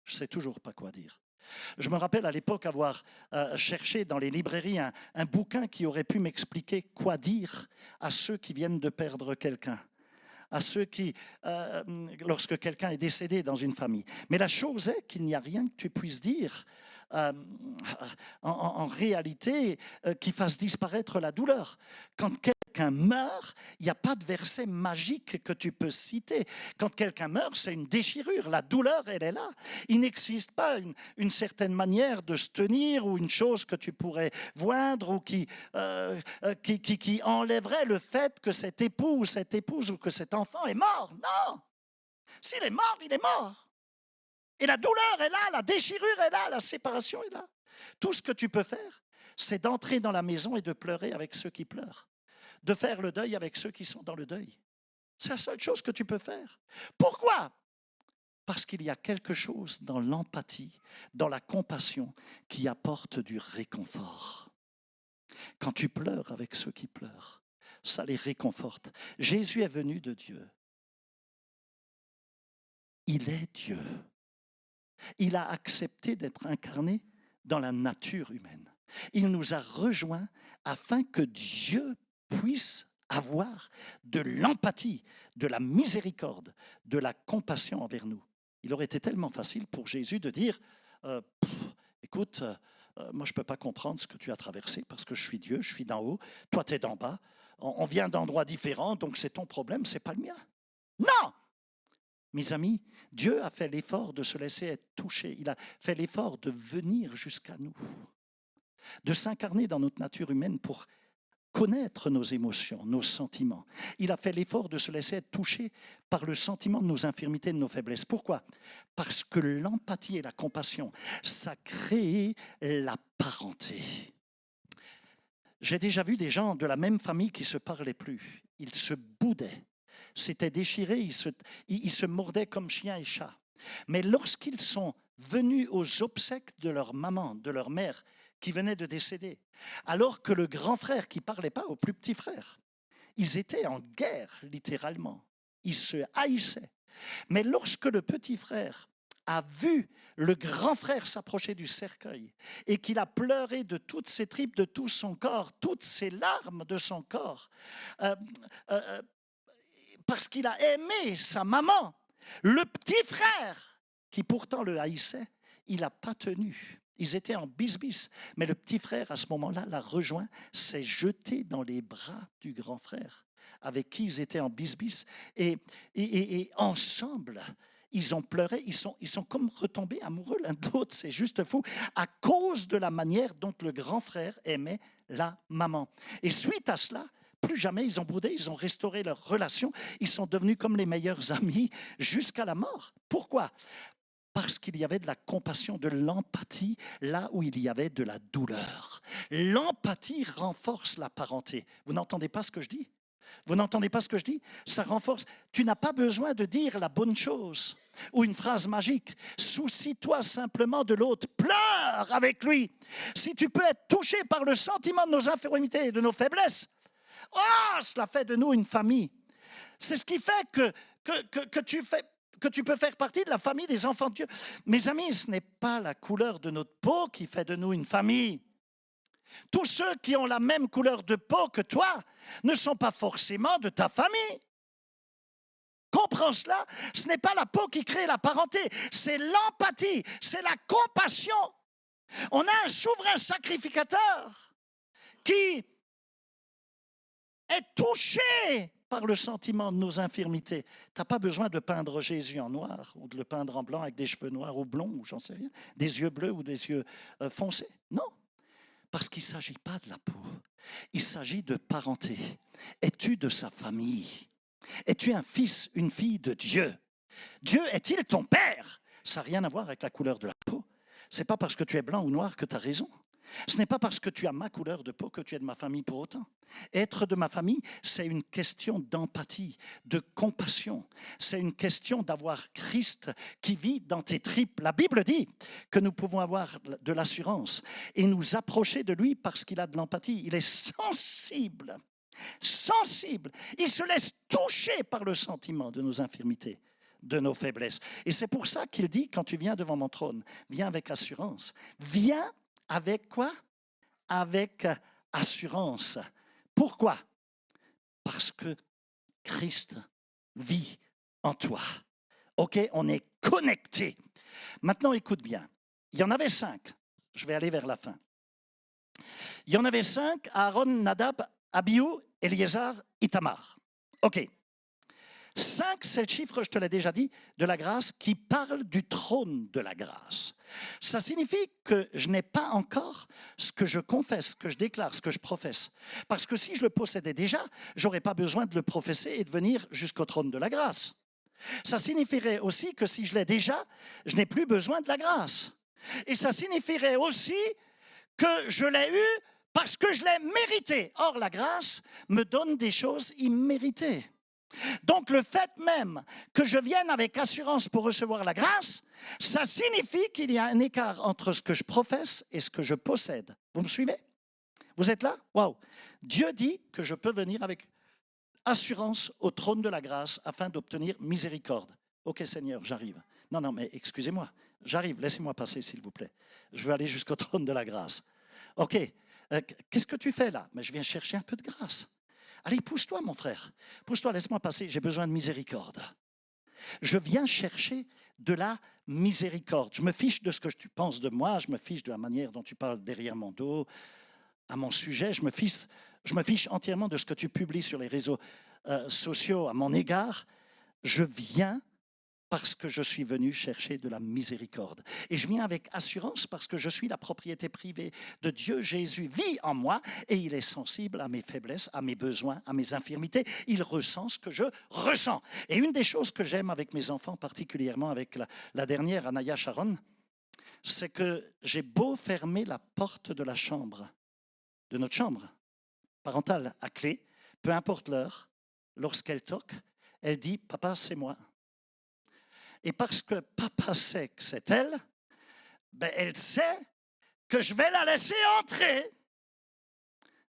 Je ne sais toujours pas quoi dire. Je me rappelle à l'époque avoir cherché dans les librairies un bouquin qui aurait pu m'expliquer quoi dire à ceux qui viennent de perdre quelqu'un, à ceux qui, lorsque quelqu'un est décédé dans une famille. Mais la chose est qu'il n'y a rien que tu puisses dire en réalité qui fasse disparaître la douleur. Quand quelqu'un meurt, il n'y a pas de verset magique que tu peux citer. Quand quelqu'un meurt, c'est une déchirure. La douleur, elle est là. Il n'existe pas une certaine manière de se tenir ou une chose que tu pourrais voindre ou qui enlèverait le fait que cet époux ou cette épouse ou que cet enfant est mort. Non! S'il est mort, il est mort. Et la douleur est là, la déchirure est là, la séparation est là. Tout ce que tu peux faire, c'est d'entrer dans la maison et de pleurer avec ceux qui pleurent, de faire le deuil avec ceux qui sont dans le deuil. C'est la seule chose que tu peux faire. Pourquoi? Parce qu'il y a quelque chose dans l'empathie, dans la compassion, qui apporte du réconfort. Quand tu pleures avec ceux qui pleurent, ça les réconforte. Jésus est venu de Dieu. Il est Dieu. Il a accepté d'être incarné dans la nature humaine. Il nous a rejoints afin que Dieu puisse avoir de l'empathie, de la miséricorde, de la compassion envers nous. Il aurait été tellement facile pour Jésus de dire écoute, moi je ne peux pas comprendre ce que tu as traversé parce que je suis Dieu, je suis d'en haut, toi tu es d'en bas, on vient d'endroits différents, donc c'est ton problème, ce n'est pas le mien. Non! Mes amis, Dieu a fait l'effort de se laisser être touché. Il a fait l'effort de venir jusqu'à nous, de s'incarner dans notre nature humaine pour connaître nos émotions, nos sentiments. Il a fait l'effort de se laisser être touché par le sentiment de nos infirmités, de nos faiblesses. Pourquoi? Parce que l'empathie et la compassion, ça crée la parenté. J'ai déjà vu des gens de la même famille qui ne se parlaient plus. Ils se boudaient. S'étaient déchirés, ils se mordaient comme chien et chat. Mais lorsqu'ils sont venus aux obsèques de leur maman, de leur mère, qui venait de décéder, alors que le grand frère qui ne parlait pas au plus petit frère, ils étaient en guerre, littéralement. Ils se haïssaient. Mais lorsque le petit frère a vu le grand frère s'approcher du cercueil et qu'il a pleuré de toutes ses tripes, de tout son corps, toutes ses larmes de son corps, euh, euh, parce qu'il a aimé sa maman, le petit frère, qui pourtant le haïssait, il n'a pas tenu. Ils étaient en bisbis, mais le petit frère, à ce moment-là, l'a rejoint, s'est jeté dans les bras du grand frère, avec qui ils étaient en bisbis. Et ensemble, ils ont pleuré, ils sont comme retombés amoureux l'un de l'autre, c'est juste fou, à cause de la manière dont le grand frère aimait la maman. Et suite à cela, plus jamais ils ont boudé, ils ont restauré leur relation, ils sont devenus comme les meilleurs amis jusqu'à la mort. Pourquoi ? Parce qu'il y avait de la compassion, de l'empathie, là où il y avait de la douleur. L'empathie renforce la parenté. Vous n'entendez pas ce que je dis ? Vous n'entendez pas ce que je dis ? Ça renforce. Tu n'as pas besoin de dire la bonne chose ou une phrase magique. Soucie-toi simplement de l'autre. Pleure avec lui. Si tu peux être touché par le sentiment de nos infirmités et de nos faiblesses, cela fait de nous une famille. C'est ce qui fait que tu peux faire partie de la famille des enfants de Dieu. Mes amis, ce n'est pas la couleur de notre peau qui fait de nous une famille. Tous ceux qui ont la même couleur de peau que toi ne sont pas forcément de ta famille. Comprends cela? Ce n'est pas la peau qui crée la parenté, c'est l'empathie, c'est la compassion. On a un souverain sacrificateur qui est touché par le sentiment de nos infirmités. Tu n'as pas besoin de peindre Jésus en noir ou de le peindre en blanc avec des cheveux noirs ou blonds ou j'en sais rien, des yeux bleus ou des yeux foncés. Non, parce qu'il ne s'agit pas de la peau. Il s'agit de parenté. Es-tu de sa famille? Es-tu un fils, une fille de Dieu? Dieu est-il ton père? Ça n'a rien à voir avec la couleur de la peau. Ce n'est pas parce que tu es blanc ou noir que tu as raison. Ce n'est pas parce que tu as ma couleur de peau que tu es de ma famille pour autant. Être de ma famille, c'est une question d'empathie, de compassion. C'est une question d'avoir Christ qui vit dans tes tripes. La Bible dit que nous pouvons avoir de l'assurance et nous approcher de lui parce qu'il a de l'empathie. Il est sensible, sensible. Il se laisse toucher par le sentiment de nos infirmités, de nos faiblesses. Et c'est pour ça qu'il dit, quand tu viens devant mon trône, viens avec assurance. Viens avec quoi? Avec assurance. Pourquoi? Parce que Christ vit en toi. OK, on est connecté. Maintenant, écoute bien. Il y en avait 5. Je vais aller vers la fin. Il y en avait 5, Aaron, Nadab, Abihu, Éléazar, Ithamar. OK. 5, c'est le chiffre, je te l'ai déjà dit, de la grâce qui parle du trône de la grâce. Ça signifie que je n'ai pas encore ce que je confesse, ce que je déclare, ce que je professe. Parce que si je le possédais déjà, je n'aurais pas besoin de le professer et de venir jusqu'au trône de la grâce. Ça signifierait aussi que si je l'ai déjà, je n'ai plus besoin de la grâce. Et ça signifierait aussi que je l'ai eu parce que je l'ai mérité. Or, la grâce me donne des choses imméritées. Donc, le fait même que je vienne avec assurance pour recevoir la grâce, ça signifie qu'il y a un écart entre ce que je professe et ce que je possède. Vous me suivez? Vous êtes là? Waouh! Dieu dit que je peux venir avec assurance au trône de la grâce afin d'obtenir miséricorde. Ok, Seigneur, j'arrive. Non, mais excusez-moi, j'arrive, laissez-moi passer, s'il vous plaît. Je veux aller jusqu'au trône de la grâce. Ok, qu'est-ce que tu fais là? Mais je viens chercher un peu de grâce. Allez, pousse-toi, mon frère. Pousse-toi, laisse-moi passer. J'ai besoin de miséricorde. Je viens chercher de la miséricorde. Je me fiche de ce que tu penses de moi. Je me fiche de la manière dont tu parles derrière mon dos, à mon sujet. Je me fiche entièrement de ce que tu publies sur les réseaux sociaux à mon égard. Je viens parce que je suis venu chercher de la miséricorde. Et je viens avec assurance parce que je suis la propriété privée de Dieu. Jésus vit en moi et il est sensible à mes faiblesses, à mes besoins, à mes infirmités. Il ressent ce que je ressens. Et une des choses que j'aime avec mes enfants, particulièrement avec la dernière, Anaya Sharon, c'est que j'ai beau fermer la porte de la chambre, de notre chambre parentale à clé, peu importe l'heure, lorsqu'elle toque, elle dit « Papa, c'est moi ». Et parce que papa sait que c'est elle, ben elle sait que je vais la laisser entrer.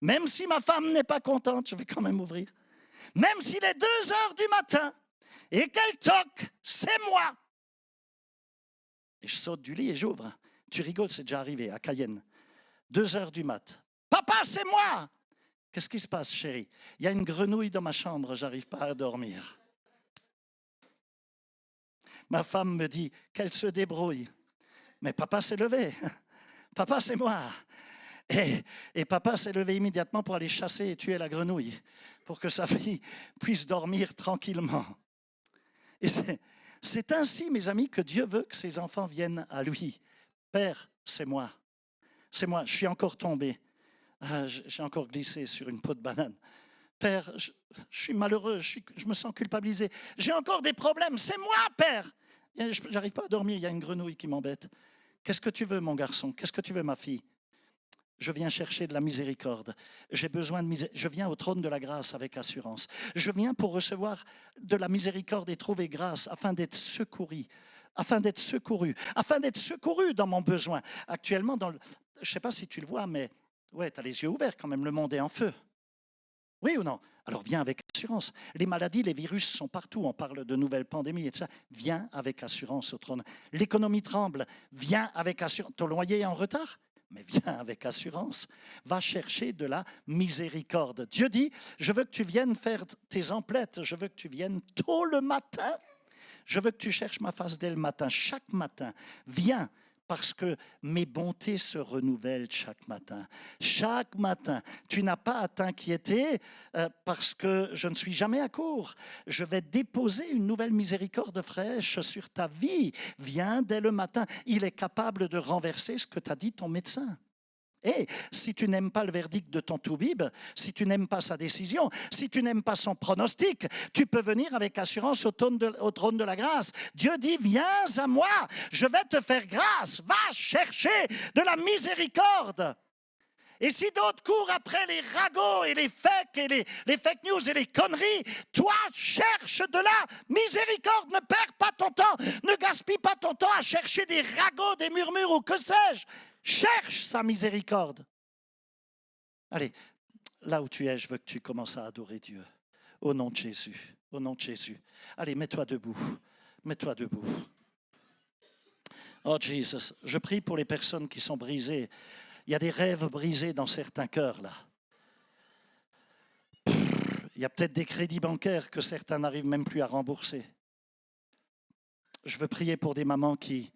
Même si ma femme n'est pas contente, je vais quand même ouvrir. Même s'il est 2 heures du matin et qu'elle toque, c'est moi. Et je saute du lit et j'ouvre. Tu rigoles, c'est déjà arrivé à Cayenne. 2 heures du mat. Papa, c'est moi. Qu'est-ce qui se passe, chérie? Il y a une grenouille dans ma chambre, j'arrive pas à dormir. Ma femme me dit qu'elle se débrouille. Mais papa s'est levé. Papa, c'est moi. Et papa s'est levé immédiatement pour aller chasser et tuer la grenouille, pour que sa fille puisse dormir tranquillement. Et c'est ainsi, mes amis, que Dieu veut que ses enfants viennent à lui. Père, c'est moi. C'est moi, je suis encore tombé. J'ai encore glissé sur une peau de banane. Père, je suis malheureux, je me sens culpabilisé. J'ai encore des problèmes, c'est moi, Père. Je n'arrive pas à dormir, il y a une grenouille qui m'embête. Qu'est-ce que tu veux, mon garçon? Qu'est-ce que tu veux, ma fille? Je viens chercher de la miséricorde. J'ai besoin de miséricorde. Je viens au trône de la grâce avec assurance. Je viens pour recevoir de la miséricorde et trouver grâce afin d'être secouru. Afin d'être secouru dans mon besoin. Actuellement, je ne sais pas si tu le vois, mais ouais, tu as les yeux ouverts quand même, le monde est en feu. Oui ou non? Alors viens avec assurance. Les maladies, les virus sont partout. On parle de nouvelles pandémies et tout ça. Viens avec assurance au trône. L'économie tremble. Viens avec assurance. Ton loyer est en retard? Mais viens avec assurance. Va chercher de la miséricorde. Dieu dit, je veux que tu viennes faire tes emplettes. Je veux que tu viennes tôt le matin. Je veux que tu cherches ma face dès le matin. Chaque matin, viens. Parce que mes bontés se renouvellent chaque matin. Chaque matin, tu n'as pas à t'inquiéter parce que je ne suis jamais à court. Je vais déposer une nouvelle miséricorde fraîche sur ta vie. Viens dès le matin. Il est capable de renverser ce que t'a dit ton médecin. Et si tu n'aimes pas le verdict de ton toubib, si tu n'aimes pas sa décision, si tu n'aimes pas son pronostic, tu peux venir avec assurance au trône de la grâce. Dieu dit, viens à moi, je vais te faire grâce, va chercher de la miséricorde. Et si d'autres courent après les ragots et les fakes et les fake news et les conneries, toi cherche de la miséricorde, ne perds pas ton temps, ne gaspille pas ton temps à chercher des ragots, des murmures ou que sais-je. Cherche sa miséricorde. Allez, là où tu es, je veux que tu commences à adorer Dieu. Au nom de Jésus, au nom de Jésus. Allez, mets-toi debout, mets-toi debout. Oh Jesus, je prie pour les personnes qui sont brisées. Il y a des rêves brisés dans certains cœurs, là. Il y a peut-être des crédits bancaires que certains n'arrivent même plus à rembourser. Je veux prier pour des mamans qui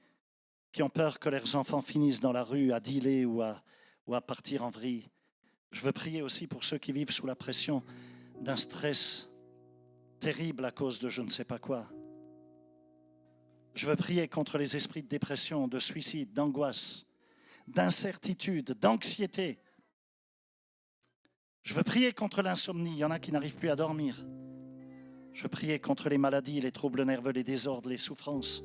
ont peur que leurs enfants finissent dans la rue à dealer ou à partir en vrille. Je veux prier aussi pour ceux qui vivent sous la pression d'un stress terrible à cause de je ne sais pas quoi. Je veux prier contre les esprits de dépression, de suicide, d'angoisse, d'incertitude, d'anxiété. Je veux prier contre l'insomnie. Il y en a qui n'arrivent plus à dormir. Je veux prier contre les maladies, les troubles nerveux, les désordres, les souffrances.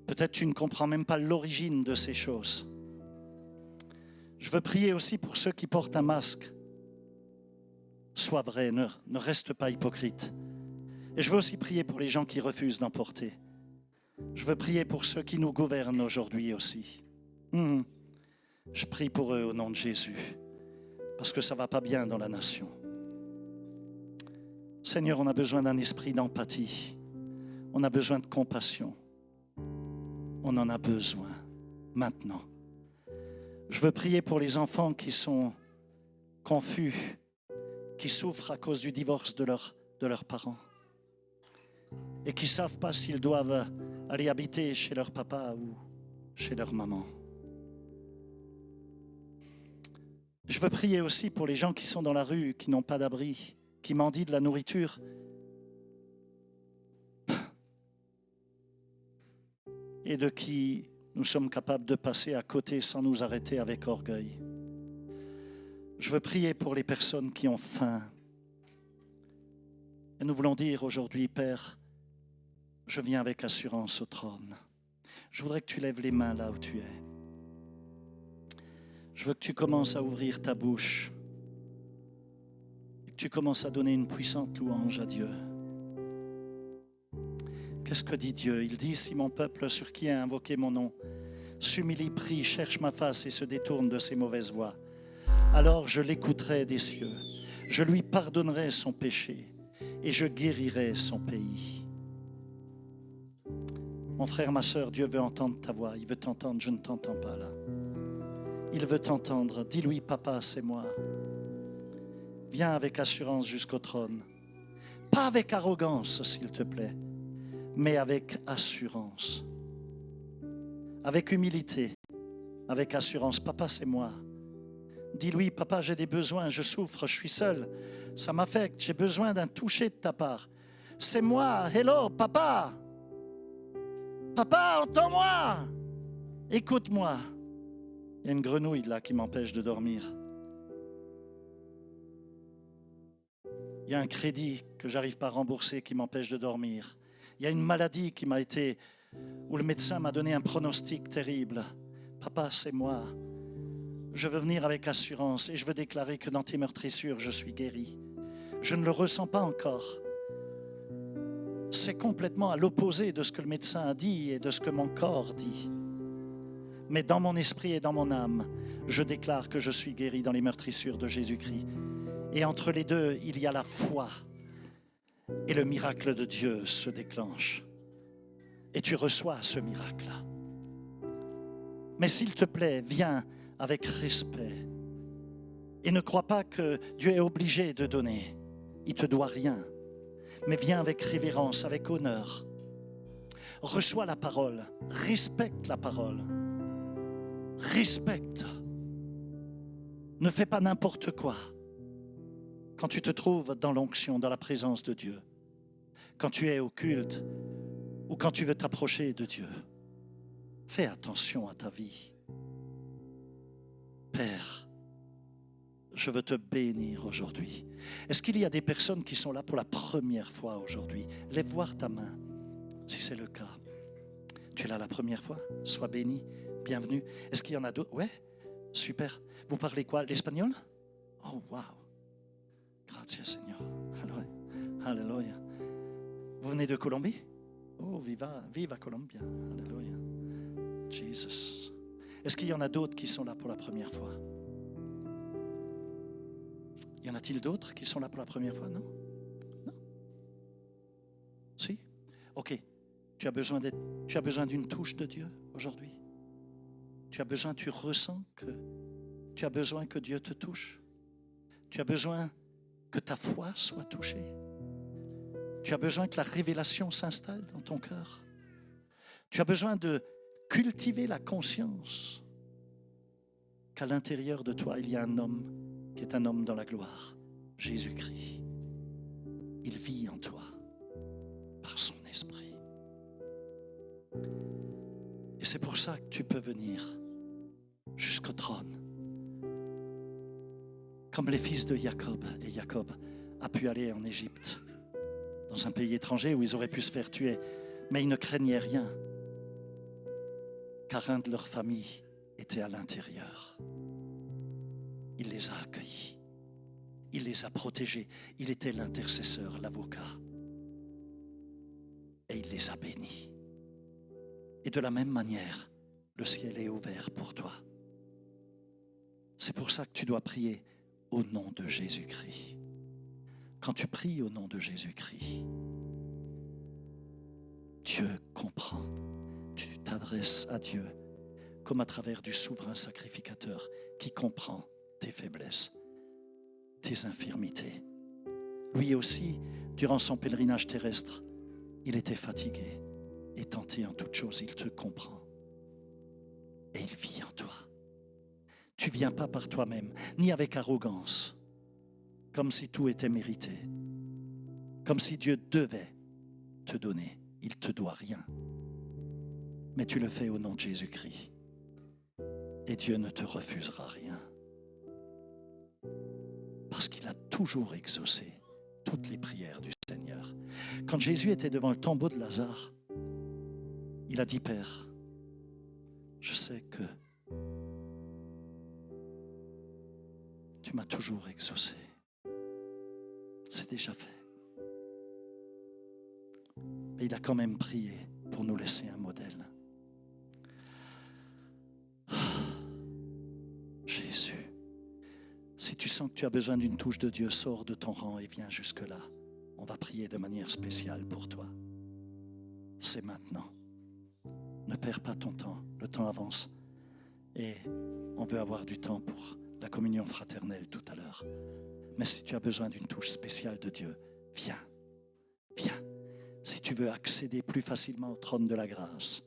Peut-être tu ne comprends même pas l'origine de ces choses. Je veux prier aussi pour ceux qui portent un masque. Sois vrai, ne reste pas hypocrite. Et je veux aussi prier pour les gens qui refusent d'en porter. Je veux prier pour ceux qui nous gouvernent aujourd'hui aussi. Je prie pour eux au nom de Jésus, parce que ça ne va pas bien dans la nation. Seigneur, on a besoin d'un esprit d'empathie. On a besoin de compassion. On en a besoin maintenant. Je veux prier pour les enfants qui sont confus, qui souffrent à cause du divorce de leurs parents et qui ne savent pas s'ils doivent aller habiter chez leur papa ou chez leur maman. Je veux prier aussi pour les gens qui sont dans la rue, qui n'ont pas d'abri, qui mendient de la nourriture. Et de qui nous sommes capables de passer à côté sans nous arrêter avec orgueil. Je veux prier pour les personnes qui ont faim. Et nous voulons dire aujourd'hui, Père, je viens avec assurance au trône. Je voudrais que tu lèves les mains là où tu es. Je veux que tu commences à ouvrir ta bouche et que tu commences à donner une puissante louange à Dieu. Qu'est-ce que dit Dieu? Il dit, si mon peuple sur qui a invoqué mon nom s'humilie, prie, cherche ma face et se détourne de ses mauvaises voies, alors je l'écouterai des cieux, je lui pardonnerai son péché et je guérirai son pays. Mon frère, ma sœur, Dieu veut entendre ta voix. Il veut t'entendre, je ne t'entends pas là. Il veut t'entendre. Dis-lui, papa, c'est moi. Viens avec assurance jusqu'au trône. Pas avec arrogance, s'il te plaît, mais avec assurance. Avec humilité, avec assurance. Papa, c'est moi. Dis-lui, papa, j'ai des besoins, je souffre, je suis seul. Ça m'affecte, j'ai besoin d'un toucher de ta part. C'est moi. Hello, papa. Papa, entends-moi. Écoute-moi. Il y a une grenouille là qui m'empêche de dormir. Il y a un crédit que j'arrive pas à rembourser qui m'empêche de dormir. Il y a une maladie qui m'a été, où le médecin m'a donné un pronostic terrible. Papa, c'est moi. Je veux venir avec assurance et je veux déclarer que dans tes meurtrissures, je suis guéri. Je ne le ressens pas encore. C'est complètement à l'opposé de ce que le médecin a dit et de ce que mon corps dit. Mais dans mon esprit et dans mon âme, je déclare que je suis guéri dans les meurtrissures de Jésus-Christ. Et entre les deux, il y a la foi. Et le miracle de Dieu se déclenche. Et tu reçois ce miracle-là. Mais s'il te plaît, viens avec respect. Et ne crois pas que Dieu est obligé de donner. Il ne te doit rien. Mais viens avec révérence, avec honneur. Reçois la parole. Respecte la parole. Respecte. Ne fais pas n'importe quoi. Quand tu te trouves dans l'onction, dans la présence de Dieu, quand tu es au culte ou quand tu veux t'approcher de Dieu, fais attention à ta vie. Père, je veux te bénir aujourd'hui. Est-ce qu'il y a des personnes qui sont là pour la première fois aujourd'hui? Lève voir ta main, si c'est le cas. Tu es là la première fois? Sois béni, bienvenue. Est-ce qu'il y en a d'autres? Ouais, super. Vous parlez quoi? L'espagnol? Oh, wow. Grazie, Seigneur. Alléluia. Vous venez de Colombie? Oh, viva Colombia. Alléluia. Jesus. Est-ce qu'il y en a d'autres qui sont là pour la première fois? Y en a-t-il d'autres qui sont là pour la première fois? Non? Non? Si? Ok. Tu as besoin d'une touche de Dieu aujourd'hui? Tu ressens que tu as besoin que Dieu te touche? Tu as besoin que ta foi soit touchée? Tu as besoin que la révélation s'installe dans ton cœur? Tu as besoin de cultiver la conscience qu'à l'intérieur de toi, il y a un homme qui est un homme dans la gloire, Jésus-Christ. Il vit en toi par son esprit. Et c'est pour ça que tu peux venir jusqu'au trône. Comme les fils de Jacob, et Jacob a pu aller en Égypte, dans un pays étranger où ils auraient pu se faire tuer, mais ils ne craignaient rien, car un de leur famille était à l'intérieur. Il les a accueillis, il les a protégés, il était l'intercesseur, l'avocat, et il les a bénis. Et de la même manière, le ciel est ouvert pour toi. C'est pour ça que tu dois prier au nom de Jésus-Christ. Quand tu pries au nom de Jésus-Christ, Dieu comprend. Tu t'adresses à Dieu comme à travers du souverain sacrificateur qui comprend tes faiblesses, tes infirmités. Lui aussi, durant son pèlerinage terrestre, il était fatigué et tenté en toutes choses. Il te comprend et il vit en toi. Tu ne viens pas par toi-même, ni avec arrogance, comme si tout était mérité, comme si Dieu devait te donner. Il ne te doit rien. Mais tu le fais au nom de Jésus-Christ. Et Dieu ne te refusera rien. Parce qu'il a toujours exaucé toutes les prières du Seigneur. Quand Jésus était devant le tombeau de Lazare, il a dit, Père, je sais que tu m'as toujours exaucé. C'est déjà fait. Mais il a quand même prié pour nous laisser un modèle. Jésus, si tu sens que tu as besoin d'une touche de Dieu, sors de ton rang et viens jusque-là. On va prier de manière spéciale pour toi. C'est maintenant. Ne perds pas ton temps. Le temps avance. Et on veut avoir du temps pour la communion fraternelle tout à l'heure. Mais si tu as besoin d'une touche spéciale de Dieu, viens. Viens. Si tu veux accéder plus facilement au trône de la grâce,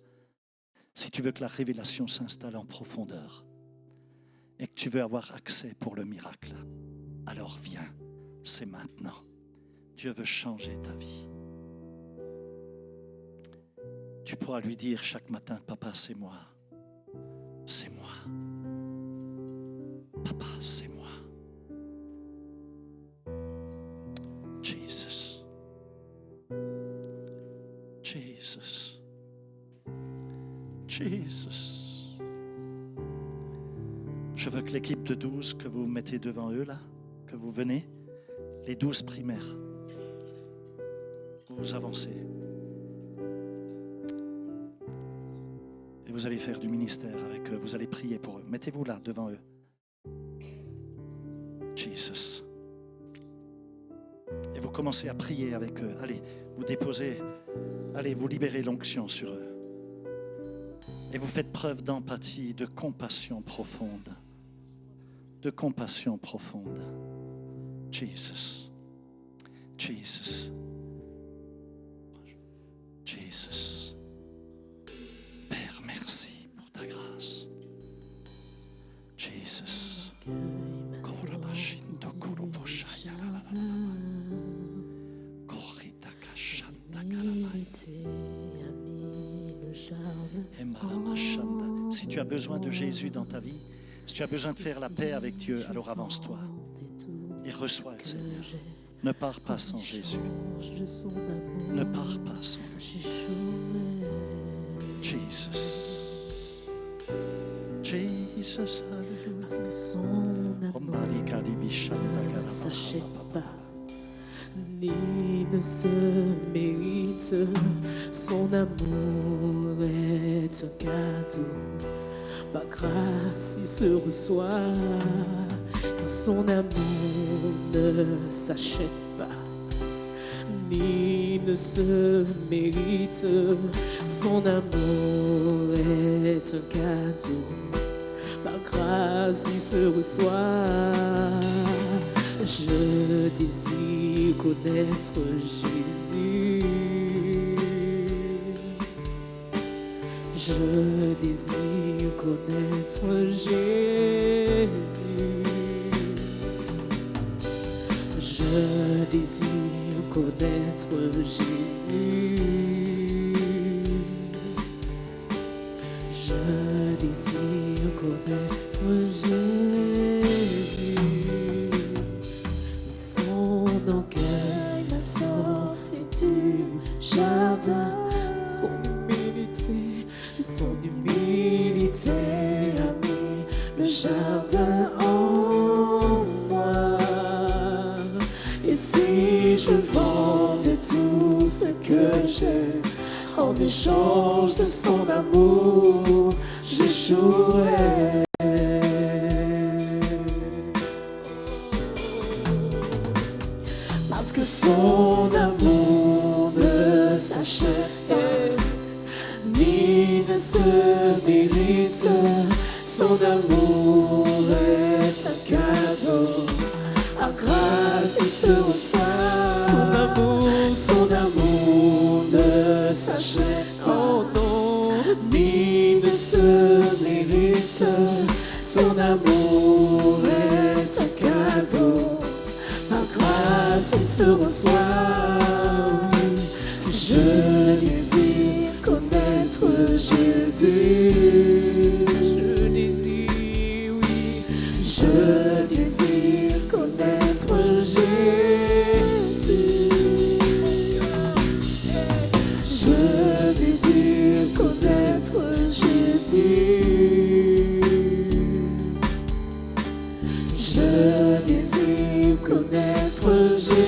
si tu veux que la révélation s'installe en profondeur et que tu veux avoir accès pour le miracle, alors viens. C'est maintenant. Dieu veut changer ta vie. Tu pourras lui dire chaque matin, Papa, c'est moi. C'est moi. Papa, c'est moi. Jesus. Jesus. Jesus. Je veux que l'équipe de 12 que vous mettez devant eux là, que vous venez, les 12 primaires, vous avancez. Et vous allez faire du ministère avec eux, vous allez prier pour eux. Mettez-vous là devant eux. Jesus. Et vous commencez à prier avec eux. Allez, vous déposez, allez, vous libérez l'onction sur eux. Et vous faites preuve d'empathie, de compassion profonde. De compassion profonde. Jesus. Jesus. Jesus. Père, merci pour ta grâce. Jesus. Si tu as besoin de Jésus dans ta vie, si tu as besoin de faire la paix avec Dieu, alors avance-toi et reçois le Seigneur. Ne pars pas sans Jésus. Ne pars pas sans lui. Jesus. Jesus, hallelujah. Parce que son amour ne s'achète pas, ni ne se mérite. Son amour est un cadeau. Par grâce, il se reçoit. Car son amour ne s'achète pas, ni ne se mérite. Son amour est un cadeau. Par grâce, il se reçoit. Je désire connaître Jésus. Je désire connaître Jésus. Je désire connaître Jésus. Je désire connaître Jésus. Son orgueil m'a sorti du jardin. Son humilité a mis le jardin en moi. Et si je vendais tout ce que j'ai en échange de son amour, j'échouerais. Parce que son amour ne s'achète ni ne se mérite. Son amour est un cadeau. À grâce, il se reçoit. Son amour ne s'achète, oh non, ni ne se mérite. Son amour est un cadeau. Par grâce, il se reçoit. Je désire connaître Jésus. Je désire, oui. Je désire connaître Jésus. Je désire connaître Jésus. Je désire connaître Jésus.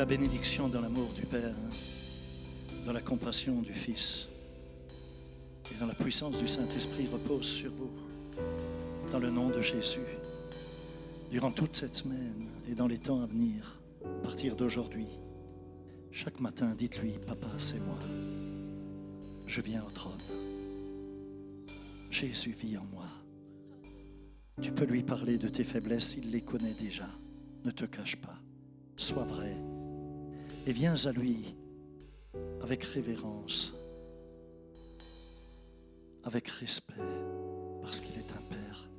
la bénédiction dans l'amour du Père, dans la compassion du Fils et dans la puissance du Saint-Esprit repose sur vous, dans le nom de Jésus, durant toute cette semaine et dans les temps à venir, à partir d'aujourd'hui. Chaque matin, dites-lui, Papa, c'est moi. Je viens au trône. Jésus vit en moi. Tu peux lui parler de tes faiblesses, il les connaît déjà. Ne te cache pas. Sois vrai. Et viens à lui avec révérence, avec respect, parce qu'il est un Père.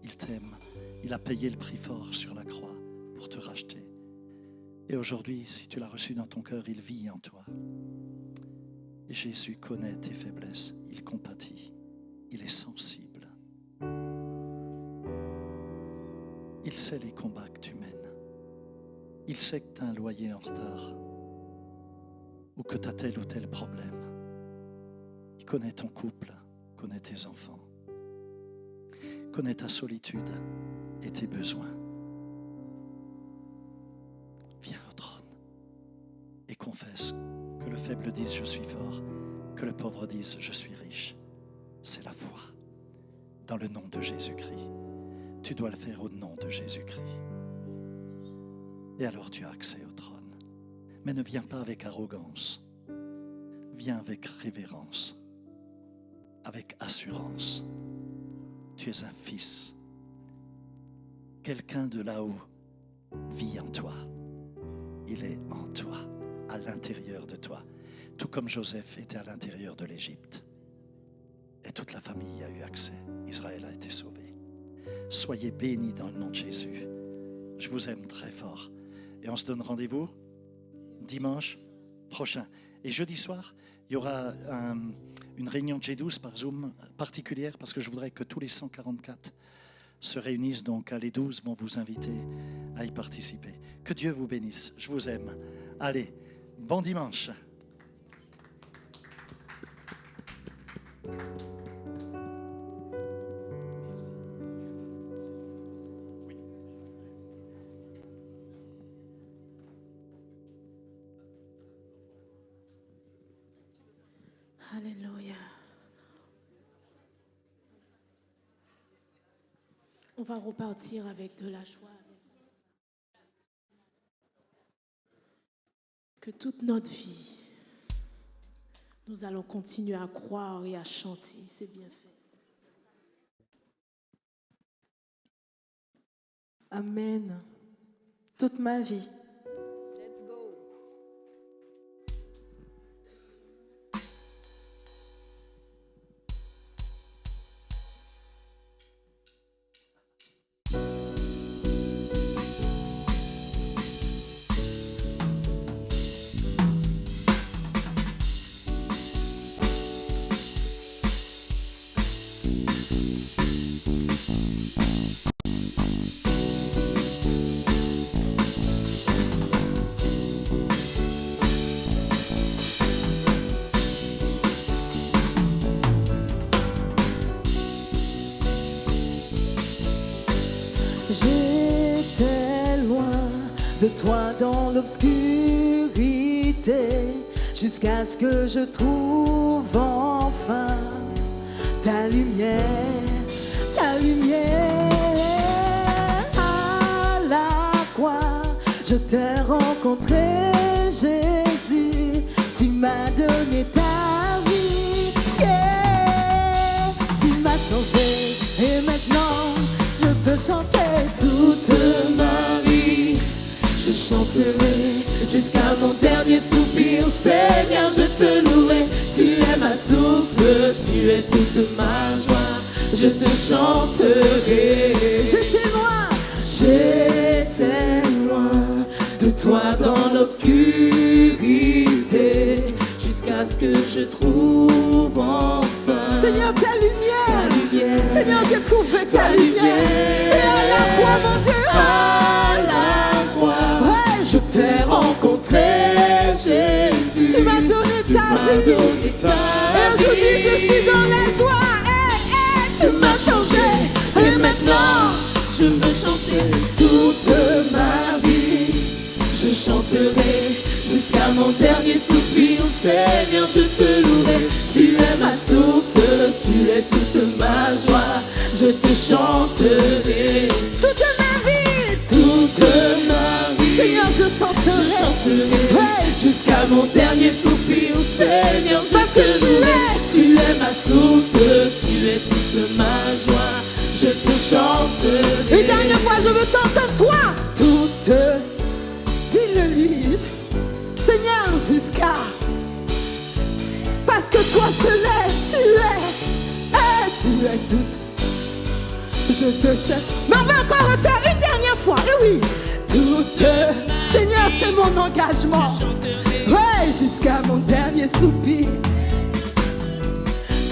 Il t'aime. Il a payé le prix fort sur la croix pour te racheter. Et aujourd'hui, si tu l'as reçu dans ton cœur, il vit en toi. Et Jésus connaît tes faiblesses. Il compatit. Il est sensible. Il sait les combats que tu mènes. Il sait que tu as un loyer en retard ou que tu as tel ou tel problème. Il connaît ton couple, connaît tes enfants, connaît ta solitude et tes besoins. Viens au trône et confesse que le faible dise je suis fort, que le pauvre dise je suis riche. C'est la foi dans le nom de Jésus-Christ. Tu dois le faire au nom de Jésus-Christ. Et alors tu as accès au trône. Mais ne viens pas avec arrogance. Viens avec révérence, avec assurance. Tu es un fils. Quelqu'un de là-haut vit en toi. Il est en toi, à l'intérieur de toi. Tout comme Joseph était à l'intérieur de l'Égypte. Et toute la famille a eu accès. Israël a été sauvé. Soyez bénis dans le nom de Jésus. Je vous aime très fort. Et on se donne rendez-vous dimanche prochain. Et jeudi soir, il y aura une réunion de G12 par Zoom particulière parce que je voudrais que tous les 144 se réunissent. Donc, les 12 vont vous inviter à y participer. Que Dieu vous bénisse. Je vous aime. Allez, bon dimanche. Alléluia. On va repartir avec de la joie. Que toute notre vie, nous allons continuer à croire et à chanter. C'est bien fait. Amen. Toute ma vie. Let's go. J'étais loin de toi dans l'obscurité, jusqu'à ce que je trouve enfin ta lumière à la croix. Je t'ai rencontré, Jésus, tu m'as donné ta vie, yeah. Tu m'as changé et maintenant je peux chanter toute ma vie. Je chanterai jusqu'à mon dernier soupir. Seigneur, je te louerai. Tu es ma source, tu es toute ma joie. Je te chanterai. J'étais loin de toi dans l'obscurité, jusqu'à ce que je trouve enfin Seigneur, ta lumière. Seigneur, j'ai trouvé ta lumière. Et à la croix, mon Dieu. à la croix. Ouais, Je t'ai rencontré, Jésus. tu m'as donné Tu ta m'as vie. donné ta Et aujourd'hui, je vie. suis dans la joie. Tu m'as changé et maintenant je veux chanter toute ma vie. Je chanterai mon dernier soupir, Seigneur, je te louerai. Tu es ma source, tu es toute ma joie. Je te chanterai toute ma vie, Seigneur, je chanterai Ouais. jusqu'à mon dernier soupir, Seigneur, je Parce que te louerai. Tu es ma source, tu es toute ma joie. Je te chanterai. Une dernière fois, je veux t'entendre, toi. Toute, dis-le-lui, Seigneur, jusqu'à. Parce que toi seul tu es toute. Je te cherche. Mais on va encore refaire une dernière fois, et oui. Toute, Seigneur, c'est mon engagement. Ouais, jusqu'à mon dernier soupir.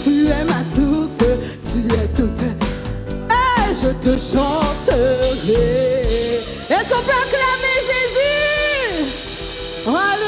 Tu es ma source, tu es toute. Et je te chanterai. Est-ce qu'on peut acclamer Jésus? Alléluia.